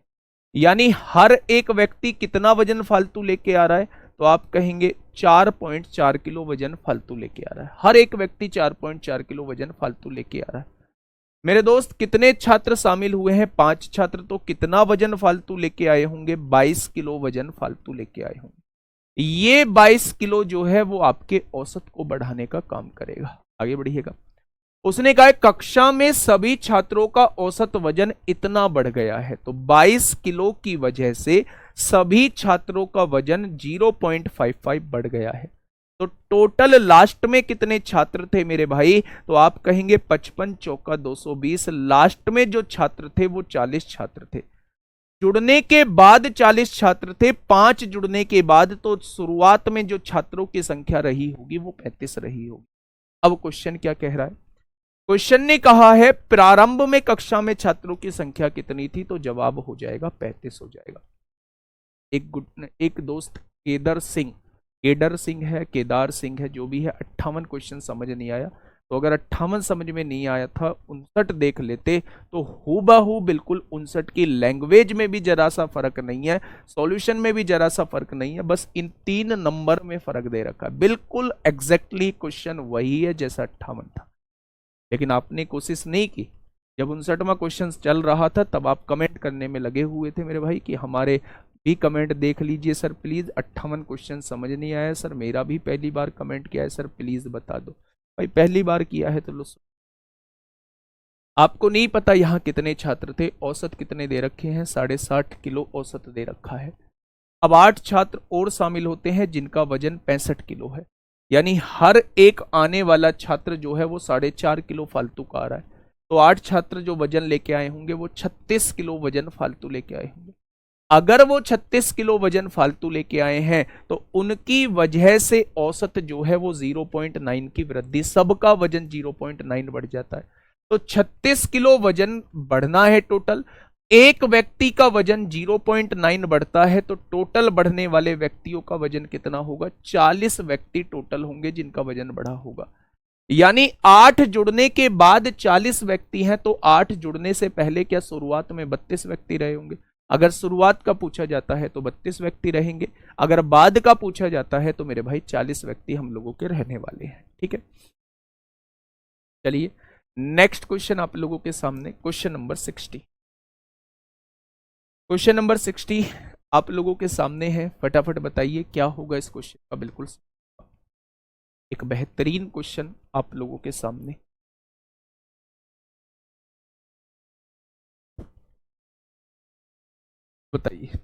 यानी हर एक व्यक्ति कितना वजन फालतू लेके आ रहा है, तो आप कहेंगे 4.4 किलो वजन फालतू लेके आ रहा है। हर एक व्यक्ति 4.4 किलो वजन फालतू लेके आ रहा है। मेरे दोस्त कितने छात्र शामिल हुए हैं, 5 छात्र, तो कितना वजन फालतू लेके आए होंगे, 22 किलो वजन फालतू लेके आए होंगे। ये 22 किलो जो है वो आपके औसत को बढ़ाने का काम करेगा। आगे बढ़िएगा। उसने कहा कक्षा में सभी छात्रों का औसत वजन इतना बढ़ गया है, तो 22 किलो की वजह से सभी छात्रों का वजन 0.55 बढ़ गया है। तो टोटल लास्ट में कितने छात्र थे मेरे भाई, तो आप कहेंगे 55 चौका 220। लास्ट में जो छात्र थे वो 40 छात्र थे। जुड़ने के बाद 40 छात्र थे, 5 जुड़ने के बाद, तो शुरुआत में जो छात्रों की संख्या रही होगी वो 35 रही होगी। अब क्वेश्चन क्या कह रहा है, क्वेश्चन ने कहा है प्रारंभ में कक्षा में छात्रों की संख्या कितनी थी, तो जवाब हो जाएगा 35 हो जाएगा। एक दोस्त केदर सिंह है, केदार सिंह है, जो भी है, 58 क्वेश्चन समझ नहीं आया। तो अगर 58 समझ में नहीं आया था, 59 देख लेते तो हूबहू बिल्कुल 59 की लैंग्वेज में भी जरा सा फर्क नहीं है, सॉल्यूशन में भी जरा सा फर्क नहीं है, बस इन 3 नंबर में फर्क दे रखा है। बिल्कुल एग्जैक्टली क्वेश्चन वही है जैसा 58 था, लेकिन आपने कोशिश नहीं की। जब 59वां क्वेश्चन चल रहा था तब आप कमेंट करने में लगे हुए थे मेरे भाई कि हमारे भी कमेंट देख लीजिए सर प्लीज, 58 क्वेश्चन समझ नहीं आया सर, मेरा भी पहली बार कमेंट किया है सर, प्लीज बता दो। भाई पहली बार किया है तो लो, आपको नहीं पता यहाँ कितने छात्र थे, औसत कितने दे रखे हैं, 60.5 किलो औसत दे रखा है। अब 8 छात्र और शामिल होते हैं जिनका वजन 65 किलो है। यानी हर एक आने वाला छात्र जो है वो 4.5 किलो फालतू का आ रहा है। तो 8 छात्र जो वजन लेके आए होंगे वो 36 किलो वजन फालतू लेके आए होंगे। अगर वो 36 किलो वजन फालतू लेके आए हैं तो उनकी वजह से औसत जो है वो 0.9 की वृद्धि, सबका वजन 0.9 बढ़ जाता है। तो 36 किलो वजन बढ़ना है टोटल। एक व्यक्ति का वजन 0.9 बढ़ता है तो टोटल बढ़ने वाले व्यक्तियों का वजन कितना होगा, 40 व्यक्ति टोटल होंगे जिनका वजन बढ़ा होगा। यानी 8 जुड़ने के बाद 40 व्यक्ति हैं, तो 8 जुड़ने से पहले क्या शुरुआत में 32 व्यक्ति रहे होंगे। अगर शुरुआत का पूछा जाता है तो 32 व्यक्ति रहेंगे, अगर बाद का पूछा जाता है तो मेरे भाई 40 व्यक्ति हम लोगों के रहने वाले हैं। ठीक है, चलिए नेक्स्ट क्वेश्चन आप लोगों के सामने, क्वेश्चन नंबर 60। क्वेश्चन नंबर 60 आप लोगों के सामने है, फटाफट बताइए क्या होगा इस क्वेश्चन का। बिल्कुल एक बेहतरीन क्वेश्चन आप लोगों के सामने, बताइए।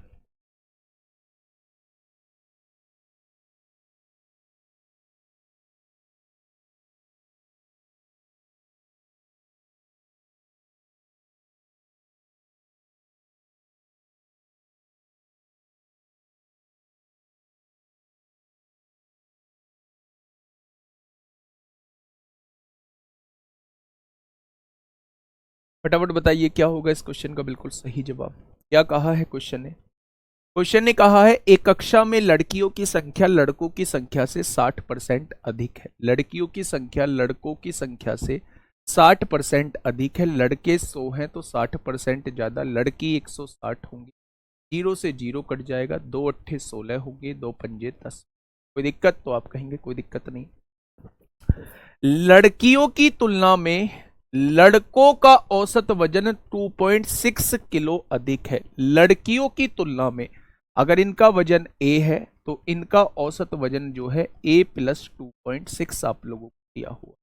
फटाफट बताइए क्या होगा इस क्वेश्चन का बिल्कुल सही जवाब। क्या कहा है क्वेश्चन ने? क्वेश्चन ने कहा है एक कक्षा में लड़कियों की संख्या लड़कों की संख्या से 60% अधिक है। लड़कियों की संख्या लड़कों की संख्या से 60% अधिक है। लड़के 100 हैं तो 60% ज्यादा, लड़की 160 होंगी। जीरो से जीरो कट जाएगा, 2 अट्ठे 16 होंगे, 2 पंजे 10। कोई दिक्कत? तो आप कहेंगे कोई दिक्कत नहीं। लड़कियों की तुलना में लड़कों का औसत वजन 2.6 किलो अधिक है। लड़कियों की तुलना में अगर इनका वजन ए है तो इनका औसत वजन जो है ए प्लस 2.6 आप लोगों को दिया हुआ।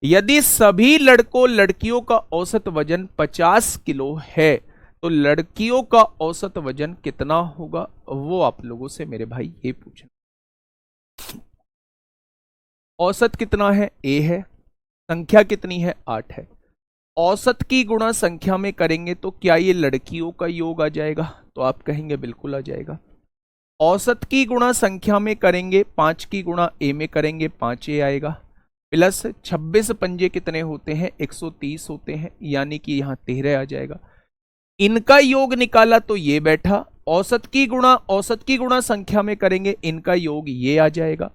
यदि सभी लड़कों लड़कियों का औसत वजन 50 किलो है तो लड़कियों का औसत वजन कितना होगा, वो आप लोगों से मेरे भाई ये पूछना। औसत कितना है? ए है। संख्या कितनी है? 8 है। औसत की गुणा संख्या में करेंगे तो क्या ये लड़कियों का योग आ जाएगा? तो आप कहेंगे बिल्कुल आ जाएगा। औसत की गुणा संख्या में करेंगे, 5 की गुणा ए में करेंगे 5 ए आएगा, प्लस 26 पंजे कितने होते हैं? 130 होते हैं, यानी कि यहां 13 आ जाएगा। इनका योग निकाला तो ये बैठा। औसत की गुणा संख्या में करेंगे, इनका योग ये आ जाएगा।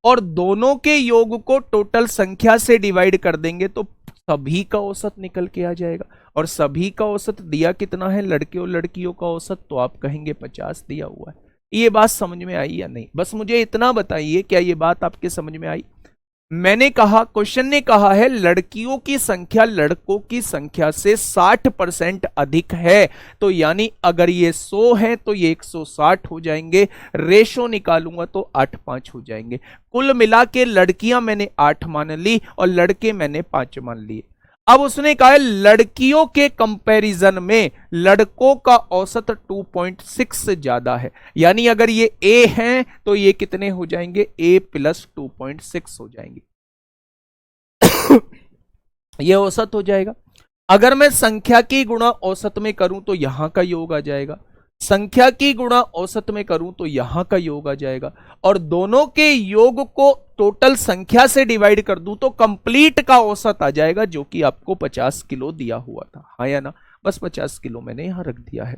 और दोनों के योग को टोटल संख्या से डिवाइड कर देंगे तो सभी का औसत निकल के आ जाएगा। और सभी का औसत दिया कितना है? लड़के और लड़कियों का औसत, तो आप कहेंगे 50 दिया हुआ है। ये बात समझ में आई या नहीं? बस मुझे इतना बताइए, क्या ये बात आपके समझ में आई? मैंने कहा, क्वेश्चन ने कहा है लड़कियों की संख्या लड़कों की संख्या से 60% अधिक है, तो यानी अगर ये 100 है तो ये 160 हो जाएंगे। रेशो निकालूंगा तो 8 5 हो जाएंगे। कुल मिला के लड़कियां मैंने 8 मान ली और लड़के मैंने 5 मान लिए। अब उसने कहा है लड़कियों के कंपैरिजन में लड़कों का औसत 2.6 से ज्यादा है, यानी अगर ये ए हैं तो ये कितने हो जाएंगे? ए प्लस 2.6 हो जाएंगे। ये औसत हो जाएगा। अगर मैं संख्या की गुणा औसत में करूं तो यहां का योग आ जाएगा, संख्या की गुणा औसत में करूं तो यहां का योग आ जाएगा, और दोनों के योग को टोटल संख्या से डिवाइड कर दूं तो कंप्लीट का औसत आ जाएगा, जो कि आपको 50 किलो दिया हुआ था। हाँ या ना? बस 50 किलो मैंने यहां रख दिया है।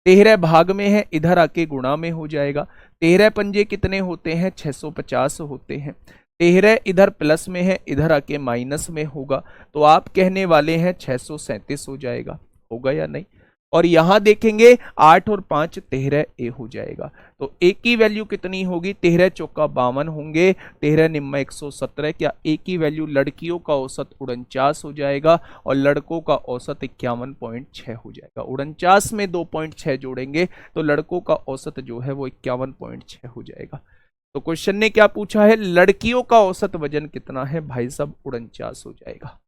13 भाग में है, इधर आके गुणा में हो जाएगा। 13 पंजे कितने होते हैं? 650 होते हैं। 13 इधर प्लस में है, इधर आके माइनस में होगा, तो आप कहने वाले हैं 637 हो जाएगा। होगा या नहीं? और यहां देखेंगे 8 और 5 13 ए हो जाएगा, तो ए की वैल्यू कितनी होगी? 13 चौका 52 होंगे, 13 निम्मा 117। क्या ए की वैल्यू लड़कियों का औसत 49 हो जाएगा और लड़कों का औसत 51.6 हो जाएगा। 49 में 2.6 जोड़ेंगे तो लड़कों का औसत जो है वो 51.6 हो जाएगा। तो क्वेश्चन ने क्या पूछा है? लड़कियों का औसत वजन कितना है? भाई साहब 49 हो जाएगा।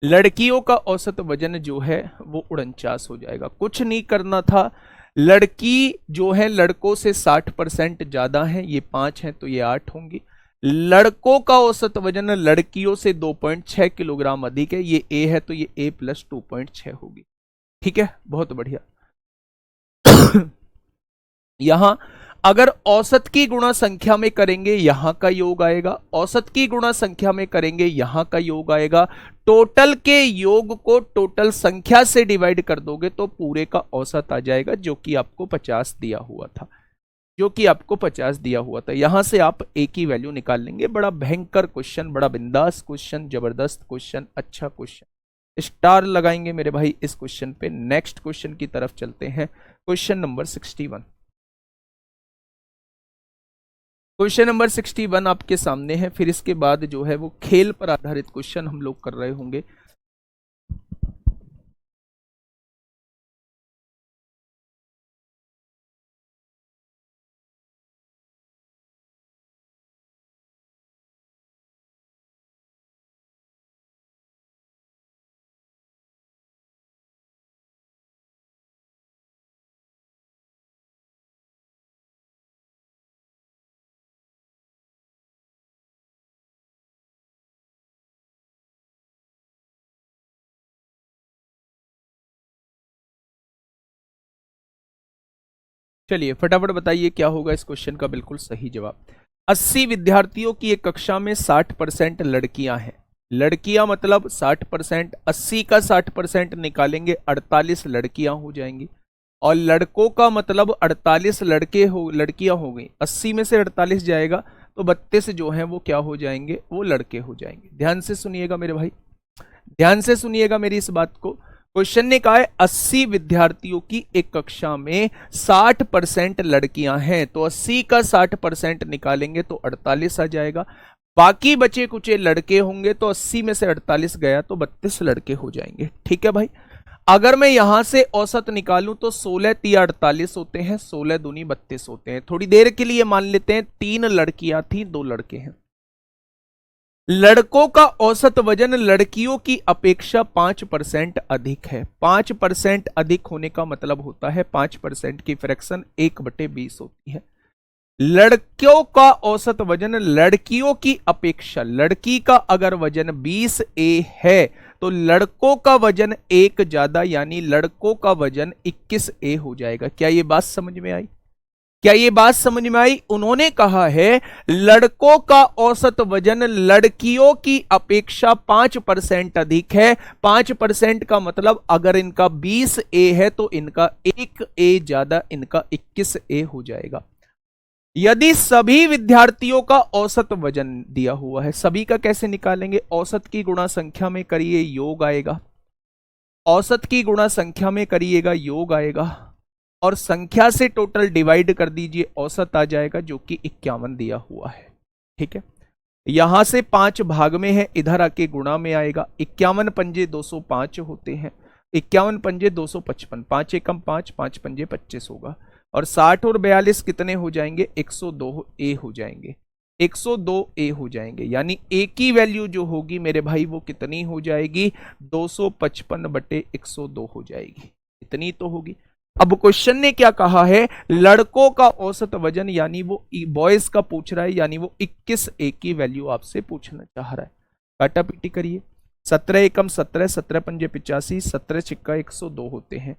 लड़कियों का औसत वजन जो है वो 49 हो जाएगा। कुछ नहीं करना था, लड़की जो है लड़कों से 60% ज्यादा है, ये 5 है तो ये 8 होंगी। लड़कों का औसत वजन लड़कियों से 2.6 किलोग्राम अधिक है, ये ए है तो ये ए प्लस 2.6 होगी। ठीक है, बहुत बढ़िया। यहां अगर औसत की गुणा संख्या में करेंगे यहां का योग आएगा, औसत की गुणा संख्या में करेंगे यहां का योग आएगा। टोटल के योग को टोटल संख्या से डिवाइड कर दोगे तो पूरे का औसत आ जाएगा, जो कि आपको 50 दिया हुआ था, जो कि आपको 50 दिया हुआ था। यहां से आप ए की वैल्यू निकाल लेंगे। बड़ा भयंकर क्वेश्चन, बड़ा बिंदास क्वेश्चन, जबरदस्त क्वेश्चन, अच्छा क्वेश्चन, स्टार लगाएंगे मेरे भाई इस क्वेश्चन पे। नेक्स्ट क्वेश्चन की तरफ चलते हैं, क्वेश्चन नंबर 61। क्वेश्चन नंबर 61 आपके सामने है। फिर इसके बाद जो है वो खेल पर आधारित क्वेश्चन हम लोग कर रहे होंगे। चलिए फटाफट बताइए क्या होगा इस क्वेश्चन का बिल्कुल सही जवाब। 80 विद्यार्थियों की एक कक्षा में 60% लड़कियां हैं। लड़कियां मतलब 60%, 80 का 60% निकालेंगे 48 लड़कियां हो जाएंगी। और लड़कों का मतलब 48 लड़कियां हो गई, 80 में से 48 जाएगा तो 32 जो है वो क्या हो जाएंगे, वो लड़के हो जाएंगे। ध्यान से सुनिएगा मेरे भाई, ध्यान से सुनिएगा मेरी इस बात को। क्वेश्चन ने कहा है 80 विद्यार्थियों की एक कक्षा में 60% लड़कियां हैं, तो 80 का 60% निकालेंगे तो 48 आ जाएगा। बाकी बचे कुचे लड़के होंगे तो 80 में से 48 गया तो 32 लड़के हो जाएंगे। ठीक है भाई। अगर मैं यहां से औसत निकालूं तो 16 तिया 48 होते हैं, 16 दूनी 32 होते हैं। थोड़ी देर के लिए मान लेते हैं 3 लड़कियां थी 2 लड़के हैं। लड़कों का औसत वजन लड़कियों की अपेक्षा 5% अधिक है। 5% अधिक होने का मतलब होता है 5% की फ्रैक्शन 1/20 होती है। लड़कियों का औसत वजन लड़कियों की अपेक्षा, लड़की का अगर वजन 20A है तो लड़कों का वजन 1 ज्यादा, यानी लड़कों का वजन 21A हो जाएगा। क्या ये बात समझ में आई? क्या ये बात समझ में आई? उन्होंने कहा है लड़कों का औसत वजन लड़कियों की अपेक्षा 5% अधिक है। 5% का मतलब अगर इनका 20A है तो इनका 1A ज्यादा, इनका 21A हो जाएगा। यदि सभी विद्यार्थियों का औसत वजन दिया हुआ है, सभी का कैसे निकालेंगे? औसत की गुणा संख्या में करिए, योग आएगा। औसत की गुणा संख्या में करिएगा, योग आएगा। और संख्या से टोटल डिवाइड कर दीजिए, औसत आ जाएगा जो कि 51 दिया हुआ है। ठीक है। यहां से 5 भाग में है, इधर आके गुणा में आएगा। 51 पंजे 205 होते हैं, 51 पंजे 255, 5 एकम 5, 5 पंजे 25 होगा। और 60 और 42 कितने हो जाएंगे? 102A हो जाएंगे, 102A हो जाएंगे। यानी A की वैल्यू जो होगी मेरे भाई वो कितनी हो जाएगी? 255/102 हो जाएगी, इतनी तो होगी। अब क्वेश्चन ने क्या कहा है? लड़कों का औसत वजन, यानी वो बॉयज का पूछ रहा है, यानी वो 21A की वैल्यू आपसे पूछना चाह रहा है। काटा पीटी करिए। 17 एकम 17, 17 पंजे 85, 17 छिक्का 102 होते हैं।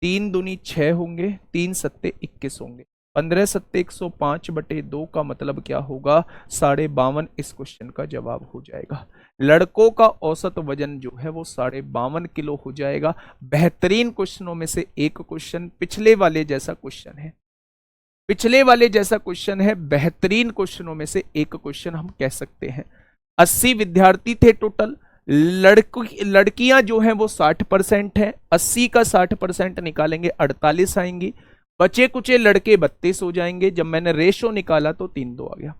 3 दूनी 6 होंगे, 3 सत्ते 21 होंगे। 15 सत्ते 105/2 का मतलब क्या होगा? 52.5। इस क्वेश्चन का जवाब हो जाएगा। लड़कों का औसत वजन जो है वो 52.5 किलो हो जाएगा। बेहतरीन क्वेश्चनों में से एक क्वेश्चन, पिछले वाले जैसा क्वेश्चन है, पिछले वाले जैसा क्वेश्चन है, बेहतरीन क्वेश्चनों में से एक क्वेश्चन हम कह सकते हैं। 80 विद्यार्थी थे टोटल, लड़कियां जो हैं वो 60% हैं। 80 का 60% निकालेंगे 48 आएंगी। बचे कुचे लड़के 32 हो जाएंगे। जब मैंने रेशो निकाला तो 3-2 आ गया।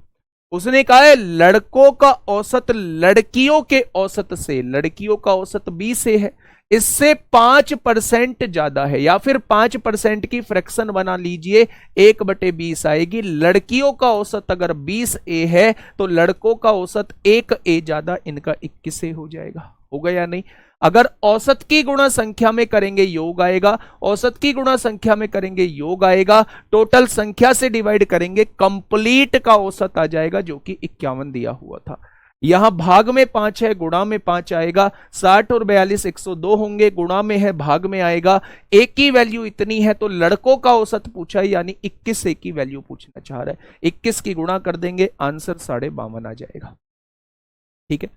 उसने कहा है लड़कों का औसत लड़कियों के औसत से, लड़कियों का औसत 20 है, इससे 5% ज्यादा है, या फिर 5% की फ्रैक्शन बना लीजिए, 1/20 आएगी। लड़कियों का औसत अगर 20A है तो लड़कों का औसत 1A ज्यादा, इनका 21A हो जाएगा। हो गया या नहीं? अगर औसत की गुणा संख्या में करेंगे योग आएगा, औसत की गुणा संख्या में करेंगे योग आएगा, टोटल संख्या से डिवाइड करेंगे, कंप्लीट का औसत आ जाएगा जो कि 51 दिया हुआ था। यहां भाग में 5 है, गुणा में 5 आएगा। 60 और 42 102 होंगे, गुणा में है, भाग में आएगा। एक की वैल्यू इतनी है तो लड़कों का औसत पूछा है, यानी 21 की वैल्यू पूछना चाह रहा है। 21 की गुणा कर देंगे, आंसर 52.5 आ जाएगा। ठीक है।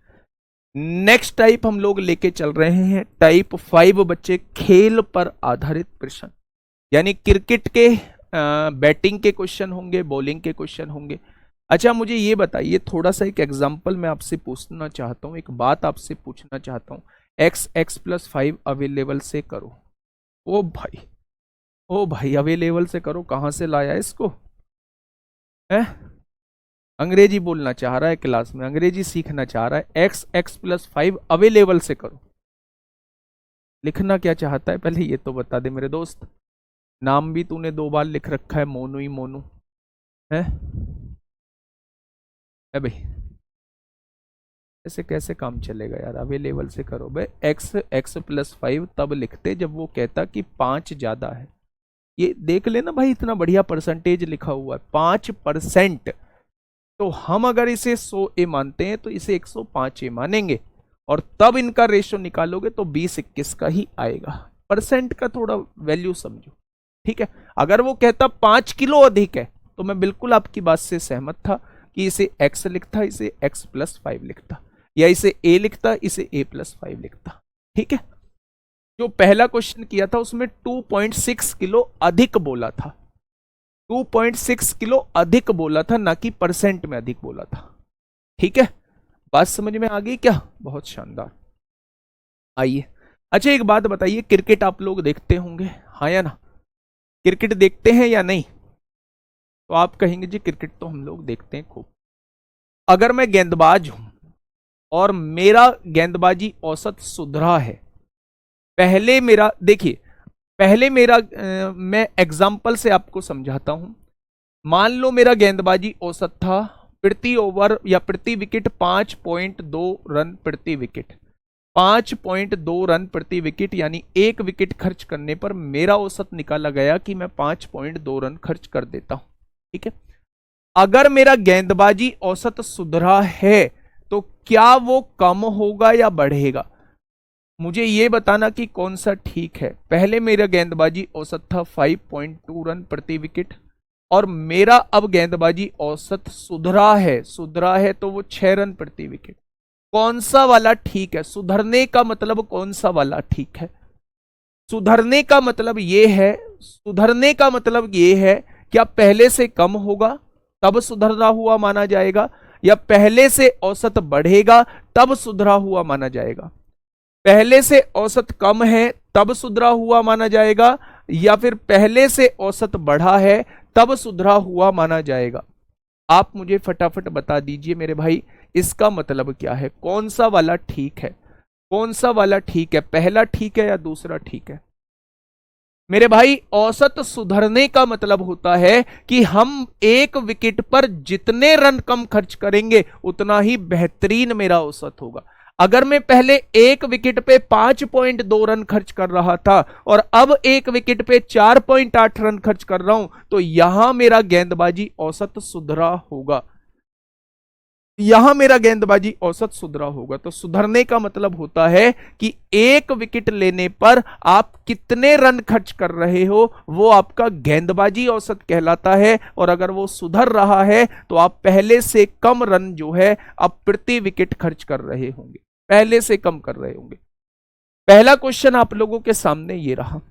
नेक्स्ट टाइप हम लोग लेके चल रहे हैं टाइप 5 बच्चे, खेल पर आधारित प्रश्न, यानी क्रिकेट के बैटिंग के क्वेश्चन होंगे, बॉलिंग के क्वेश्चन होंगे। अच्छा मुझे ये बताइए, थोड़ा सा एक एग्जांपल मैं आपसे पूछना चाहता हूं, एक बात आपसे पूछना चाहता हूं। x+5 अवेलेबल से करो। ओ भाई अवेलेबल से करो, कहां से लाया इसको? है अंग्रेजी बोलना चाह रहा है, क्लास में अंग्रेजी सीखना चाह रहा है। x+5 अवेलेबल से करो, लिखना क्या चाहता है पहले ये तो बता दे मेरे दोस्त। नाम भी तूने 2 बार लिख रखा है, मोनू ही मोनू है भाई। ऐसे कैसे काम चलेगा यार? अवेलेबल से करो भाई। x+5 तब लिखते जब वो कहता कि 5 ज्यादा है। ये देख लेना भाई, इतना बढ़िया परसेंटेज लिखा हुआ है 5%। तो हम अगर इसे 100A मानते हैं तो इसे 105A मानेंगे, और तब इनका रेशो निकालोगे तो 20-21 का ही आएगा। परसेंट का थोड़ा वैल्यू समझो। ठीक है। अगर वो कहता 5 किलो अधिक है तो मैं बिल्कुल आपकी बात से सहमत था कि इसे x लिखता, इसे x+5 लिखता। या इसे ए लिखता, इसे a+5 लिखता। ठीक है, जो पहला क्वेश्चन किया था उसमें 2.6 किलो अधिक बोला था, 2.6 किलो अधिक बोला था, ना कि परसेंट में अधिक बोला था। ठीक है, बात समझ में आ गई क्या? बहुत शानदार। आइए, अच्छा एक बात बताइए, क्रिकेट आप लोग देखते होंगे, हाँ या ना? क्रिकेट देखते हैं या नहीं? तो आप कहेंगे जी क्रिकेट तो हम लोग देखते हैं खूब। अगर मैं गेंदबाज हूं और मेरा गेंदबाजी औसत सुधरा है, पहले मेरा देखिए, पहले मेरा मैं एग्जाम्पल से आपको समझाता हूं। मान लो मेरा गेंदबाजी औसत था प्रति ओवर या प्रति विकेट 5.2 रन प्रति विकेट, 5.2 रन प्रति विकेट, यानी एक विकेट खर्च करने पर मेरा औसत निकाला गया कि मैं 5.2 रन खर्च कर देता हूं। ठीक है, अगर मेरा गेंदबाजी औसत सुधरा है तो क्या वो कम होगा या बढ़ेगा? मुझे ये बताना कि कौन सा ठीक है। पहले मेरा गेंदबाजी औसत था 5.2 रन प्रति विकेट और मेरा अब गेंदबाजी औसत सुधरा है तो वो 6 रन प्रति विकेट। कौन सा वाला ठीक है? सुधरने का मतलब कौन सा वाला ठीक है? सुधरने का मतलब ये है, सुधरने का मतलब ये है क्या पहले से कम होगा तब सुधरा हुआ माना जाएगा, या पहले से औसत बढ़ेगा तब सुधरा हुआ माना जाएगा? पहले से औसत कम है तब सुधरा हुआ माना जाएगा, या फिर पहले से औसत बढ़ा है तब सुधरा हुआ माना जाएगा? आप मुझे फटाफट बता दीजिए मेरे भाई, इसका मतलब क्या है? कौन सा वाला ठीक है? कौन सा वाला ठीक है? पहला ठीक है या दूसरा ठीक है? मेरे भाई, औसत सुधरने का मतलब होता है कि हम एक विकेट पर जितने रन कम खर्च करेंगे उतना ही बेहतरीन मेरा औसत होगा। अगर मैं पहले एक विकेट पे 5.2 रन खर्च कर रहा था और अब एक विकेट पे 4.8 रन खर्च कर रहा हूं तो यहां मेरा गेंदबाजी औसत सुधरा होगा, यहां मेरा गेंदबाजी औसत सुधरा होगा। तो सुधरने का मतलब होता है कि एक विकेट लेने पर आप कितने रन खर्च कर रहे हो वो आपका गेंदबाजी औसत कहलाता है, और अगर वो सुधर रहा है तो आप पहले से कम रन जो है आप प्रति विकेट खर्च कर रहे होंगे, पहले से कम कर रहे होंगे। पहला क्वेश्चन आप लोगों के सामने ये रहा।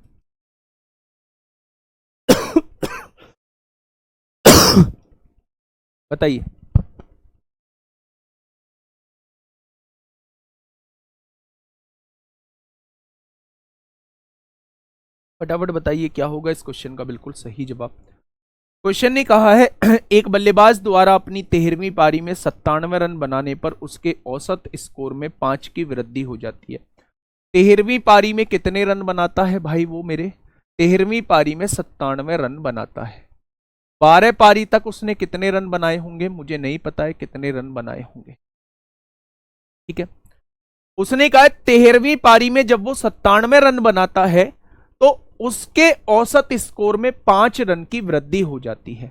बताइए, फटाफट बताइए क्या होगा इस क्वेश्चन का बिल्कुल सही जवाब। क्वेश्चन ने कहा है एक बल्लेबाज द्वारा अपनी 13वीं पारी में 97 रन बनाने पर उसके औसत स्कोर में 5 की वृद्धि हो जाती है। 13वीं पारी में कितने रन बनाता है भाई वो मेरे? 13वीं पारी में 97 रन बनाता है। 12 पारी तक उसने कितने रन बनाए होंगे मुझे नहीं पता है, कितने रन बनाए होंगे। ठीक है, उसने कहा 13वीं पारी में जब वो 97 रन बनाता है तो उसके औसत स्कोर में 5 रन की वृद्धि हो जाती है।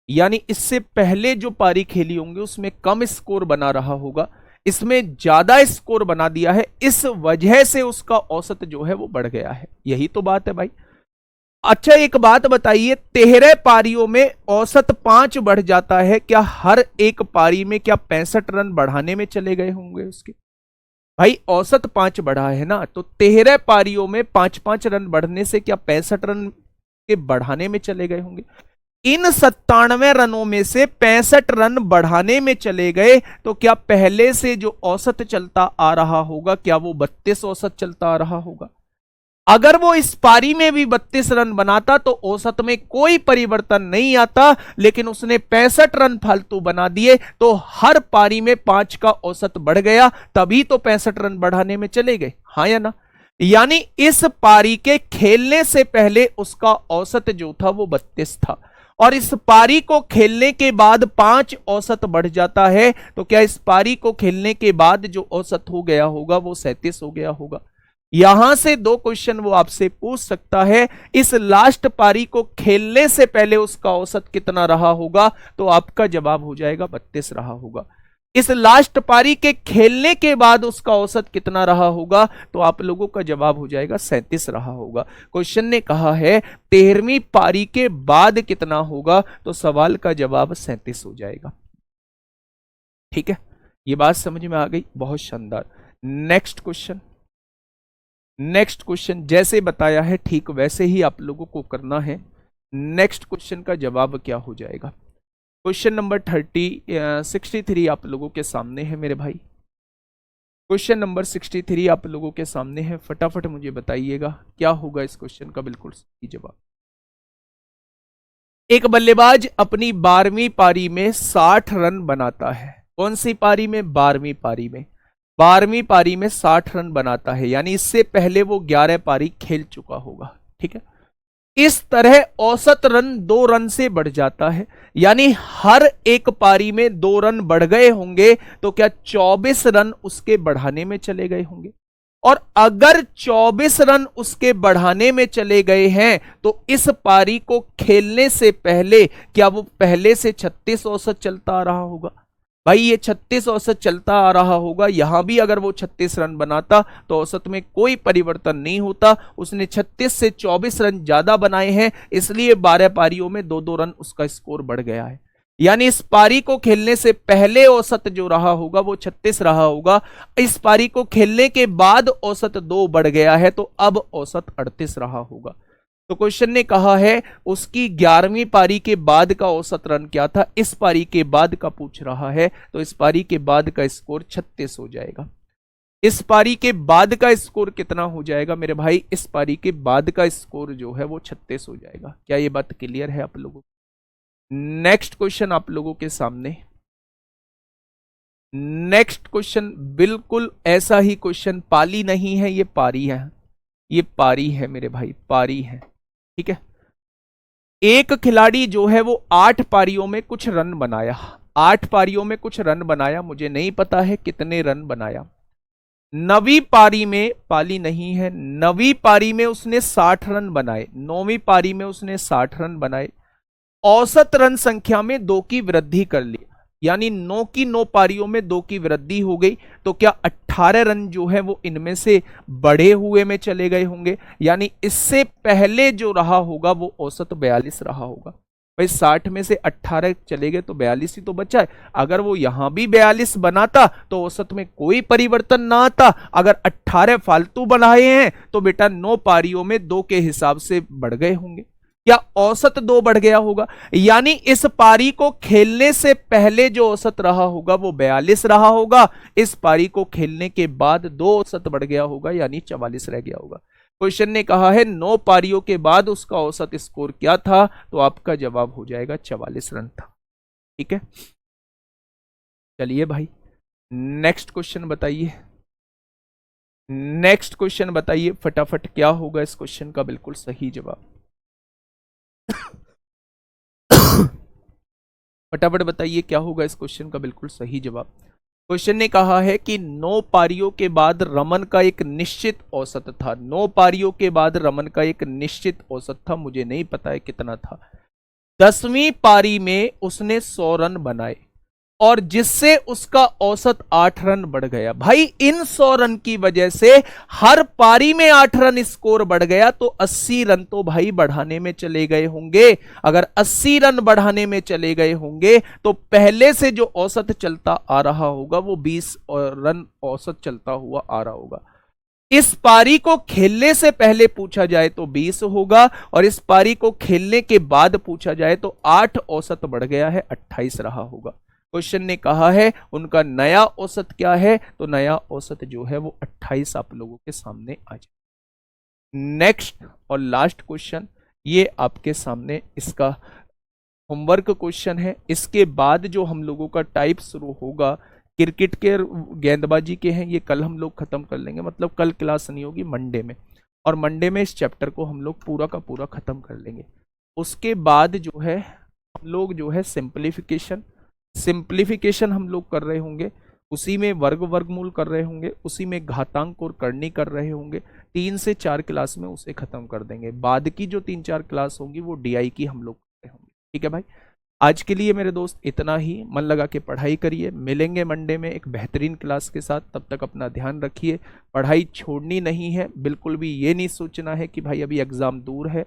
यानी इससे पहले जो पारी खेली होंगी उसमें कम स्कोर बना रहा होगा, इसमें ज्यादा स्कोर बना दिया है, इस वजह से उसका औसत जो है वो बढ़ गया है। यही तो बात है भाई। अच्छा एक बात बताइए, 13 पारियों में औसत 5 बढ़ जाता है, क्या हर एक पारी में क्या 65 रन बढ़ाने में चले गए होंगे उसके? भाई औसत 5 बढ़ा है ना, तो 13 पारियों में 5-5 रन बढ़ने से क्या 65 रन के बढ़ाने में चले गए होंगे? इन 97 रनों में से 65 रन बढ़ाने में चले गए तो क्या पहले से जो औसत चलता आ रहा होगा क्या वो 32 औसत चलता आ रहा होगा? अगर वो इस पारी में भी 32 रन बनाता तो औसत में कोई परिवर्तन नहीं आता, लेकिन उसने 65 रन फालतू बना दिए तो हर पारी में 5 का औसत बढ़ गया, तभी तो 65 रन बढ़ाने में चले गए, हाँ या ना? यानी इस पारी के खेलने से पहले उसका औसत जो था वो 32 था, और इस पारी को खेलने के बाद 5 औसत बढ़ जाता है, तो क्या इस पारी को खेलने के बाद जो औसत हो गया होगा वो 37 हो गया होगा? यहां से 2 क्वेश्चन वो आपसे पूछ सकता है, इस लास्ट पारी को खेलने से पहले उसका औसत कितना रहा होगा, तो आपका जवाब हो जाएगा 32 रहा होगा। इस लास्ट पारी के खेलने के बाद उसका औसत कितना रहा होगा, तो आप लोगों का जवाब हो जाएगा 37 रहा होगा। क्वेश्चन ने कहा है 13वीं पारी के बाद कितना होगा, तो सवाल का जवाब 37 हो जाएगा। ठीक है, ये बात समझ में आ गई? बहुत शानदार। Next question. नेक्स्ट क्वेश्चन जैसे बताया है ठीक वैसे ही आप लोगों को करना है। नेक्स्ट क्वेश्चन का जवाब क्या हो जाएगा? क्वेश्चन नंबर 63 आप लोगों के सामने है मेरे भाई। क्वेश्चन नंबर 63 आप लोगों के सामने है। फटाफट मुझे बताइएगा क्या होगा इस क्वेश्चन का बिल्कुल सही जवाब। एक बल्लेबाज अपनी 12वीं पारी में 60 रन बनाता है। कौन सी पारी में? 12वीं पारी में। 12वीं पारी में 60 रन बनाता है, यानी इससे पहले वो 11 पारी खेल चुका होगा। ठीक है, इस तरह औसत रन 2 रन से बढ़ जाता है, यानी हर एक पारी में 2 रन बढ़ गए होंगे, तो क्या 24 रन उसके बढ़ाने में चले गए होंगे? और अगर 24 रन उसके बढ़ाने में चले गए हैं तो इस पारी को खेलने से पहले क्या वो पहले से 36 औसत चलता आ रहा होगा? भाई ये 36 औसत चलता आ रहा होगा, यहां भी अगर वो 36 रन बनाता तो औसत में कोई परिवर्तन नहीं होता। उसने 36 से 24 रन ज्यादा बनाए हैं, इसलिए 12 पारियों में 2-2 रन उसका स्कोर बढ़ गया है। यानी इस पारी को खेलने से पहले औसत जो रहा होगा वो 36 रहा होगा, इस पारी को खेलने के बाद औसत 2 बढ़ गया है, तो अब औसत 38 रहा होगा। तो क्वेश्चन ने कहा है उसकी 11वीं पारी के बाद का औसत रन क्या था, इस पारी के बाद का पूछ रहा है, तो इस पारी के बाद का स्कोर 36 हो जाएगा। इस पारी के बाद का स्कोर कितना हो जाएगा मेरे भाई? इस पारी के बाद का स्कोर जो है वो 36 हो जाएगा। क्या ये बात क्लियर है आप लोगों को? नेक्स्ट क्वेश्चन आप लोगों के सामने। नेक्स्ट क्वेश्चन बिल्कुल ऐसा ही क्वेश्चन, पाली नहीं है, ये पारी है। ये पारी है मेरे भाई, पारी है। ठीक है, एक खिलाड़ी जो है वो 8 पारियों में कुछ रन बनाया। 8 पारियों में कुछ रन बनाया, मुझे नहीं पता है कितने रन बनाया। 9वीं पारी में, पाली नहीं है, 9वीं पारी में उसने 60 रन बनाए। 9वीं पारी में उसने 60 रन बनाए। औसत रन संख्या में 2 की वृद्धि कर ली, यानी 9 की 9 पारियों में 2 की वृद्धि हो गई, तो क्या 18 रन जो है वो इनमें से बढ़े हुए में चले गए होंगे? यानी इससे पहले जो रहा होगा वो औसत 42 रहा होगा। भाई 60 में से 18 चले गए तो 42 ही तो बचा है। अगर वो यहां भी 42 बनाता तो औसत में कोई परिवर्तन ना आता। अगर 18 फालतू बनाए हैं तो बेटा 9 पारियों में 2 के हिसाब से बढ़ गए होंगे, या औसत 2 बढ़ गया होगा। यानी इस पारी को खेलने से पहले जो औसत रहा होगा वो 42 रहा होगा, इस पारी को खेलने के बाद 2 औसत बढ़ गया होगा, यानी 44 रह गया होगा। क्वेश्चन ने कहा है 9 पारियों के बाद उसका औसत स्कोर क्या था, तो आपका जवाब हो जाएगा 44 रन था। ठीक है, चलिए भाई नेक्स्ट क्वेश्चन बताइए। नेक्स्ट क्वेश्चन बताइए फटाफट, क्या होगा इस क्वेश्चन का बिल्कुल सही जवाब? फटाफट बताइए क्या होगा इस क्वेश्चन का बिल्कुल सही जवाब। क्वेश्चन ने कहा है कि 9 पारियों के बाद रमन का एक निश्चित औसत था। 9 पारियों के बाद रमन का एक निश्चित औसत था, मुझे नहीं पता है कितना था। 10वीं पारी में उसने 100 रन बनाए और जिससे उसका औसत 8 रन बढ़ गया। भाई इन 100 रन की वजह से हर पारी में 8 रन स्कोर बढ़ गया, तो 80 रन तो भाई बढ़ाने में चले गए होंगे। अगर 80 रन बढ़ाने में चले गए होंगे तो पहले से जो औसत चलता आ रहा होगा वो 20 रन औसत चलता हुआ आ रहा होगा। इस पारी को खेलने से पहले पूछा जाए तो 20 होगा, और इस पारी को खेलने के बाद पूछा जाए तो 8 औसत बढ़ गया है, 28 रहा होगा। क्वेश्चन ने कहा है उनका नया औसत क्या है, तो नया औसत जो है वो 28 आप लोगों के सामने आ जाए। नेक्स्ट और लास्ट क्वेश्चन, ये आपके सामने इसका होमवर्क क्वेश्चन है। इसके बाद जो हम लोगों का टाइप शुरू होगा क्रिकेट के, गेंदबाजी के हैं, ये कल हम लोग खत्म कर लेंगे। मतलब कल क्लास नहीं होगी, मंडे में, और मंडे में इस चैप्टर को हम लोग पूरा का पूरा खत्म कर लेंगे। उसके बाद जो है हम लोग जो है सिंप्लीफिकेशन हम लोग कर रहे होंगे, उसी में वर्गमूल कर रहे होंगे, उसी में घातांक और करनी कर रहे होंगे। 3 से 4 क्लास में उसे खत्म कर देंगे। बाद की जो 3-4 क्लास होंगी वो डीआई की हम लोग कर रहे होंगे। ठीक है भाई, आज के लिए मेरे दोस्त इतना ही। मन लगा के पढ़ाई करिए। मिलेंगे मंडे में एक बेहतरीन क्लास के साथ। तब तक अपना ध्यान रखिए, पढ़ाई छोड़नी नहीं है। बिल्कुल भी ये नहीं सोचना है कि भाई अभी एग्जाम दूर है।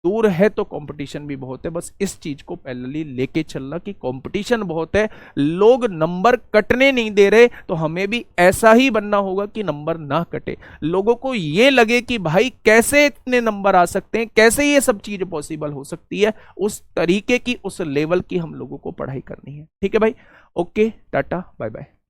दूर है तो कंपटीशन भी बहुत है। बस इस चीज को पैरेलली लेके चलना कि कंपटीशन बहुत है, लोग नंबर कटने नहीं दे रहे, तो हमें भी ऐसा ही बनना होगा कि नंबर ना कटे, लोगों को ये लगे कि भाई कैसे इतने नंबर आ सकते हैं, कैसे ये सब चीज पॉसिबल हो सकती है, उस तरीके की, उस लेवल की हम लोगों को पढ़ाई करनी है। ठीक है भाई, ओके, टाटा, बाय बाय।